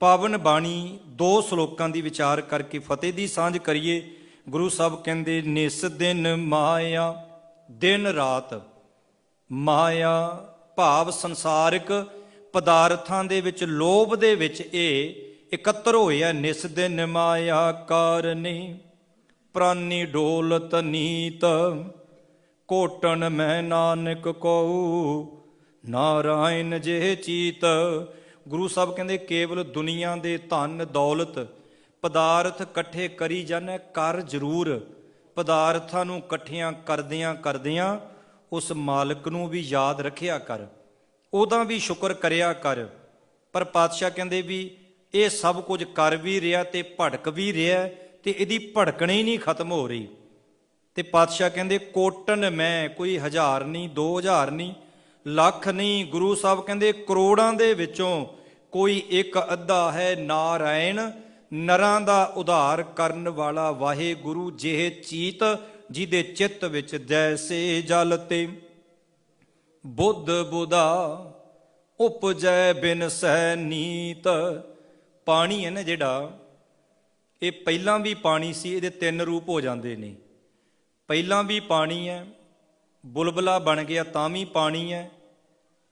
ਪਾਵਨ ਬਾਣੀ 2 ਸ਼ਲੋਕਾਂ ਦੀ ਵਿਚਾਰ ਕਰਕੇ ਫਤਿਹ ਦੀ ਸਾਂਝ ਕਰੀਏ। ਗੁਰੂ ਸਾਹਿਬ ਕਹਿੰਦੇ, ਨਿਸ ਦਿਨ ਮਾਇਆ, ਦਿਨ ਰਾਤ ਮਾਇਆ ਭਾਵ ਸੰਸਾਰਿਕ ਪਦਾਰਥਾਂ ਦੇ ਵਿੱਚ, ਲੋਭ ਦੇ ਵਿੱਚ ਇਹ ਇਕੱਤਰ ਹੋਇਆ। ਨਿਸ ਦਿਨ ਮਾਇਆ ਕਾਰਨੀ ਪ੍ਰਾਨੀ ਡੋਲਤ ਨੀਤ, ਕੋਟਨ ਮੈਂ ਨਾਨਕ ਕਉ ਨਾਰਾਇਣ ਜੇ ਚੀਤ। ਗੁਰੂ ਸਾਹਿਬ ਕਹਿੰਦੇ ਕੇਵਲ ਦੁਨੀਆ ਦੇ ਧਨ ਦੌਲਤ ਪਦਾਰਥ ਇਕੱਠੇ ਕਰੀ ਜਾਣਾ, ਕਰ ਜ਼ਰੂਰ। ਪਦਾਰਥਾਂ ਨੂੰ ਇਕੱਠਿਆਂ ਕਰਦਿਆਂ ਕਰਦਿਆਂ ਉਸ ਮਾਲਕ ਨੂੰ ਵੀ ਯਾਦ ਰੱਖਿਆ ਕਰ, ਉਹਦਾ ਵੀ ਸ਼ੁਕਰ ਕਰਿਆ ਕਰ। ਪਰ ਪਾਤਸ਼ਾਹ ਕਹਿੰਦੇ ਵੀ ਇਹ ਸਭ ਕੁਝ ਕਰ ਵੀ ਰਿਹਾ ਤੇ ਭੜਕ ਵੀ ਰਿਹਾ, ਤੇ ਇਹਦੀ ਭੜਕਣੀ ਹੀ ਨਹੀਂ ਖਤਮ ਹੋ ਰਹੀ। ਤੇ ਪਾਤਸ਼ਾਹ ਕਹਿੰਦੇ ਕੋਟਨ ਮੈਂ, ਕੋਈ 1000 ਨਹੀਂ, 2000 ਨਹੀਂ, ਲੱਖ ਨਹੀਂ, ਗੁਰੂ ਸਾਹਿਬ ਕਹਿੰਦੇ ਕਰੋੜਾਂ ਦੇ ਵਿੱਚੋਂ ਕੋਈ ਇੱਕ ਅੱਧਾ ਹੈ ਨਾਰਾਇਣ, ਨਰਾਂ ਦਾ ਉਧਾਰ ਕਰਨ ਵਾਲਾ ਵਾਹਿਗੁਰੂ। ਜਿਹੇ ਚੀਤ ਜਿਹਦੇ ਚਿੱਤ ਵਿੱਚ ਜੈਸੇ ਜਲ ਤੇ ਬੁੱਧ ਬੁਧਾ ਉਪਜੈ ਬਿਨ ਸੈ ਨੀਤ। ਪਾਣੀ ਹੈ ਨਾ ਜਿਹੜਾ, ਇਹ ਪਹਿਲਾਂ ਵੀ ਪਾਣੀ ਸੀ, ਇਹਦੇ 3 ਰੂਪ ਹੋ ਜਾਂਦੇ ਨੇ। ਪਹਿਲਾਂ ਵੀ ਪਾਣੀ ਹੈ, ਬੁਲਬੁਲਾ ਬਣ ਗਿਆ ਤਾਂ ਵੀ ਪਾਣੀ ਹੈ,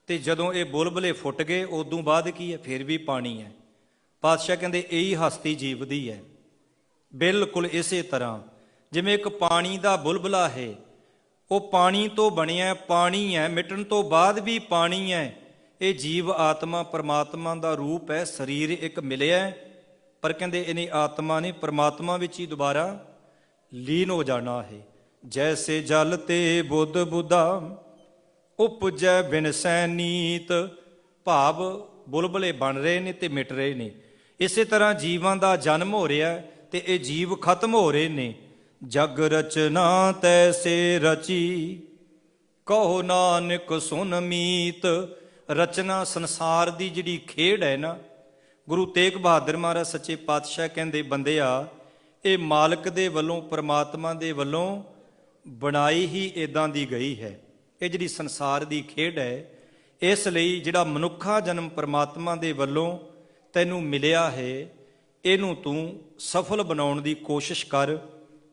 ਤੇ ਜਦੋਂ ਇਹ ਬੁਲਬੁਲੇ ਫੁੱਟ ਗਏ ਉਦੋਂ ਬਾਅਦ ਕੀ ਹੈ, ਫਿਰ ਵੀ ਪਾਣੀ ਹੈ। ਪਾਤਸ਼ਾਹ ਕਹਿੰਦੇ ਇਹੀ ਹਸਤੀ ਜੀਵ ਦੀ ਹੈ। ਬਿਲਕੁਲ ਇਸੇ ਤਰ੍ਹਾਂ ਜਿਵੇਂ ਇੱਕ ਪਾਣੀ ਦਾ ਬੁਲਬੁਲਾ ਹੈ, ਉਹ ਪਾਣੀ ਤੋਂ ਬਣਿਆ, ਪਾਣੀ ਹੈ, ਮਿਟਣ ਤੋਂ ਬਾਅਦ ਵੀ ਪਾਣੀ ਹੈ। ਇਹ ਜੀਵ ਆਤਮਾ ਪਰਮਾਤਮਾ ਦਾ ਰੂਪ ਹੈ, ਸਰੀਰ ਇੱਕ ਮਿਲਿਆ, ਪਰ ਕਹਿੰਦੇ ਇਹਨੇ ਆਤਮਾ ਨੇ ਪਰਮਾਤਮਾ ਵਿੱਚ ਹੀ ਦੁਬਾਰਾ ਲੀਨ ਹੋ ਜਾਣਾ ਹੈ। ਜੈਸੇ ਜਲ ਤੇ ਬੁੱਧ ਬੁੱਧਾ ਉਪਜੈ ਬਿਨ ਸੈ ਨੀਤ। ਭਾਵ ਬੁਲਬੁਲੇ ਬਣ ਰਹੇ ਨੇ ਤੇ ਮਿਟ ਰਹੇ ਨੇ। ਇਸੇ ਤਰ੍ਹਾਂ ਜੀਵਾਂ ਦਾ ਜਨਮ ਹੋ ਰਿਹਾ ਤੇ ਇਹ ਜੀਵ ਖਤਮ ਹੋ ਰਹੇ ਨੇ। ਜਗ ਰਚਨਾ ਤੈਸੇ ਰਚੀ ਕਹੋ ਨਾਨਕ ਸੁਨ ਮੀਤ। ਰਚਨਾ ਸੰਸਾਰ ਦੀ ਜਿਹੜੀ ਖੇਡ ਹੈ ਨਾ, ਗੁਰੂ ਤੇਗ ਬਹਾਦਰ ਮਹਾਰਾਜ ਸੱਚੇ ਪਾਤਸ਼ਾਹ ਕਹਿੰਦੇ ਬੰਦਿਆ, ਇਹ ਮਾਲਕ ਦੇ ਵੱਲੋਂ ਪਰਮਾਤਮਾ ਦੇ ਵੱਲੋਂ ਬਣਾਈ ਹੀ ਇਦਾਂ ਦੀ ਗਈ ਹੈ। ਇਹ ਜਿਹੜੀ ਸੰਸਾਰ ਦੀ ਖੇਡ ਹੈ, ਇਸ ਲਈ ਜਿਹੜਾ ਮਨੁੱਖਾ ਜਨਮ ਪਰਮਾਤਮਾ ਦੇ ਵੱਲੋਂ ਤੈਨੂੰ ਮਿਲਿਆ ਹੈ, ਇਹਨੂੰ ਤੂੰ ਸਫਲ ਬਣਾਉਣ ਦੀ ਕੋਸ਼ਿਸ਼ ਕਰ,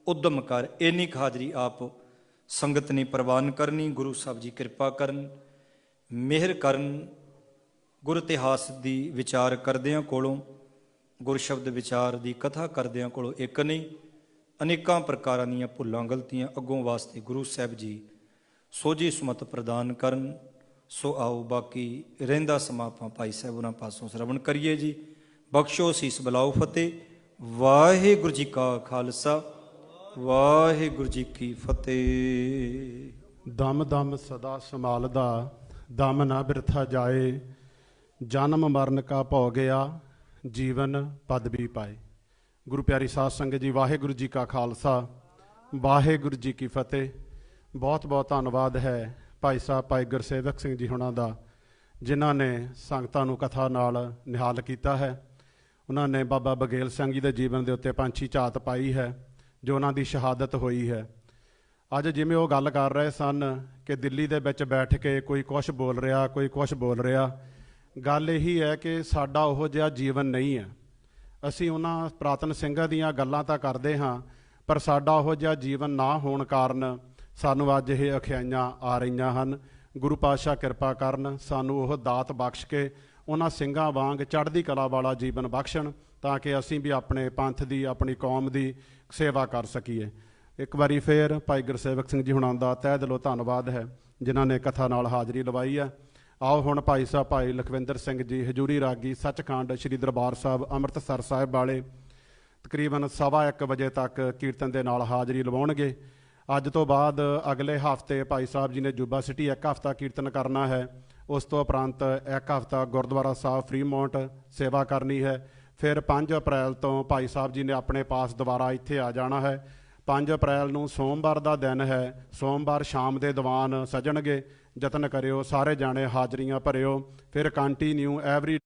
ਉਦਮ ਕਰ। ਇੰਨੀ ਹਾਜ਼ਰੀ ਆਪ ਸੰਗਤ ਨੇ ਪ੍ਰਵਾਨ ਕਰਨੀ। ਗੁਰੂ ਸਾਹਿਬ ਜੀ ਕਿਰਪਾ ਕਰਨ, ਮਿਹਰ ਕਰਨ। ਗੁਰ ਇਤਿਹਾਸ ਦੀ ਵਿਚਾਰ ਕਰਦਿਆਂ ਕੋਲੋਂ, ਗੁਰ ਸ਼ਬਦ ਵਿਚਾਰ ਦੀ ਕਥਾ ਕਰਦਿਆਂ ਕੋਲੋਂ ਇੱਕ ਨਹੀਂ, ਅਨੇਕਾਂ ਪ੍ਰਕਾਰਾਂ ਦੀਆਂ ਭੁੱਲਾਂ ਗਲਤੀਆਂ ਅੱਗੋਂ ਵਾਸਤੇ ਗੁਰੂ ਸਾਹਿਬ ਜੀ ਸੋਝੀ ਸੁਮਤ ਪ੍ਰਦਾਨ ਕਰਨ। ਸੋ ਆਓ ਬਾਕੀ ਰਹਿੰਦਾ ਸਮਾਂ ਆਪਾਂ ਭਾਈ ਸਾਹਿਬ ਉਹਨਾਂ ਪਾਸੋਂ ਸ਼ਰਵਣ ਕਰੀਏ ਜੀ। ਬਖਸ਼ੋ ਸੀਸ ਬਲਾਓ ਫਤਿਹ। ਵਾਹਿਗੁਰੂ ਜੀ ਕਾ ਖਾਲਸਾ, ਵਾਹਿਗੁਰੂ ਜੀ ਕੀ ਫਤਿਹ। ਦਮ ਦਮ ਸਦਾ ਸੰਭਾਲਦਾ, ਦਮ ਨਾ ਬਿਰਥਾ ਜਾਏ। ਜਨਮ ਮਰਨ ਕਾ ਭਉ ਗਿਆ, ਜੀਵਨ ਪਦਵੀ ਪਾਏ। ਗੁਰੂ ਪਿਆਰੀ ਸਾਧ ਸੰਗਤ ਜੀ, ਵਾਹਿਗੁਰੂ ਜੀ ਕਾ ਖਾਲਸਾ, ਵਾਹਿਗੁਰੂ ਜੀ ਕੀ ਫਤਿਹ। ਬਹੁਤ ਬਹੁਤ ਧੰਨਵਾਦ ਹੈ ਭਾਈ ਸਾਹਿਬ ਭਾਈ ਗੁਰਸੇਵਕ ਸਿੰਘ ਜੀ ਹੁਣਾਂ ਦਾ, ਜਿਨ੍ਹਾਂ ਨੇ ਸੰਗਤਾਂ ਨੂੰ ਕਥਾ ਨਾਲ ਨਿਹਾਲ ਕੀਤਾ ਹੈ। ਉਹਨਾਂ ਨੇ ਬਾਬਾ ਬਗੇਲ ਸਿੰਘ ਜੀ ਦੇ ਜੀਵਨ ਦੇ ਉੱਤੇ ਪੰਛੀ ਝਾਤ ਪਾਈ ਹੈ, ਜੋ ਉਹਨਾਂ ਦੀ ਸ਼ਹਾਦਤ ਹੋਈ ਹੈ। ਅੱਜ ਜਿਵੇਂ ਉਹ ਗੱਲ ਕਰ ਰਹੇ ਸਨ ਕਿ ਦਿੱਲੀ ਦੇ ਵਿੱਚ ਬੈਠ ਕੇ ਕੋਈ ਕੁਛ ਬੋਲ ਰਿਹਾ, ਕੋਈ ਕੁਛ ਬੋਲ ਰਿਹਾ। ਗੱਲ ਇਹੀ ਹੈ ਕਿ ਸਾਡਾ ਉਹੋ ਜਿਹਾ ਜੀਵਨ ਨਹੀਂ ਹੈ। ਅਸੀਂ ਉਹਨਾਂ ਪੁਰਾਤਨ ਸਿੰਘਾਂ ਦੀਆਂ ਗੱਲਾਂ ਤਾਂ ਕਰਦੇ ਹਾਂ, ਪਰ ਸਾਡਾ ਉਹੋ ਜਿਹਾ ਜੀਵਨ ਨਾ ਹੋਣ ਕਾਰਨ ਸਾਨੂੰ ਅੱਜ ਇਹ ਅਖਿਆਈਆਂ ਆ ਰਹੀਆਂ ਹਨ। ਗੁਰੂ ਪਾਤਸ਼ਾਹ ਕਿਰਪਾ ਕਰਨ, ਸਾਨੂੰ ਉਹ ਦਾਤ ਬਖਸ਼ ਕੇ ਉਹਨਾਂ ਸਿੰਘਾਂ ਵਾਂਗ ਚੜ੍ਹਦੀ ਕਲਾ ਵਾਲਾ ਜੀਵਨ ਬਖਸ਼ਣ, ਤਾਂ ਕਿ ਅਸੀਂ ਵੀ ਆਪਣੇ ਪੰਥ ਦੀ, ਆਪਣੀ ਕੌਮ ਦੀ ਸੇਵਾ ਕਰ ਸਕੀਏ। ਇੱਕ ਵਾਰੀ ਫੇਰ ਭਾਈ ਗੁਰਸੇਵਕ ਸਿੰਘ ਜੀ ਹੁਣਾਂ ਦਾ ਤਹਿ ਦਿਲੋਂ ਧੰਨਵਾਦ ਹੈ, ਜਿਨ੍ਹਾਂ ਨੇ ਕਥਾ ਨਾਲ ਹਾਜ਼ਰੀ ਲਵਾਈ ਹੈ। ਆਓ ਹੁਣ ਭਾਈ ਸਾਹਿਬ ਭਾਈ ਲਖਵਿੰਦਰ ਸਿੰਘ ਜੀ ਹਜ਼ੂਰੀ ਰਾਗੀ ਸੱਚਖੰਡ ਸ੍ਰੀ ਦਰਬਾਰ ਸਾਹਿਬ ਅੰਮ੍ਰਿਤਸਰ ਸਾਹਿਬ ਵਾਲੇ ਤਕਰੀਬਨ 1:15 ਵਜੇ ਤੱਕ ਕੀਰਤਨ ਦੇ ਨਾਲ ਹਾਜ਼ਰੀ ਲਵਾਉਣਗੇ। ਅੱਜ ਤੋਂ ਬਾਅਦ ਅਗਲੇ ਹਫ਼ਤੇ ਭਾਈ ਸਾਹਿਬ ਜੀ ਨੇ ਜੁਬਾ ਸਿਟੀ 1 ਹਫ਼ਤਾ ਕੀਰਤਨ ਕਰਨਾ ਹੈ। ਉਸ ਤੋਂ ਉਪਰੰਤ 1 ਹਫ਼ਤਾ ਗੁਰਦੁਆਰਾ ਸਾਹਿਬ ਫਰੀਮੌਂਟ ਸੇਵਾ ਕਰਨੀ ਹੈ। ਫਿਰ 5 ਅਪ੍ਰੈਲ ਤੋਂ ਭਾਈ ਸਾਹਿਬ ਜੀ ਨੇ ਆਪਣੇ ਪਾਸ ਦੁਬਾਰਾ ਇੱਥੇ ਆ ਜਾਣਾ ਹੈ। 5 ਅਪ੍ਰੈਲ ਨੂੰ ਸੋਮਵਾਰ ਦਾ ਦਿਨ ਹੈ। ਸੋਮਵਾਰ ਸ਼ਾਮ ਦੇ ਦੀਵਾਨ ਸਜਣਗੇ। ਯਤਨ ਕਰਿਓ ਸਾਰੇ ਜਾਣੇ, ਹਾਜ਼ਰੀਆਂ ਭਰਿਓ। ਫਿਰ ਕੰਟੀਨਿਊ ਐਵਰੀ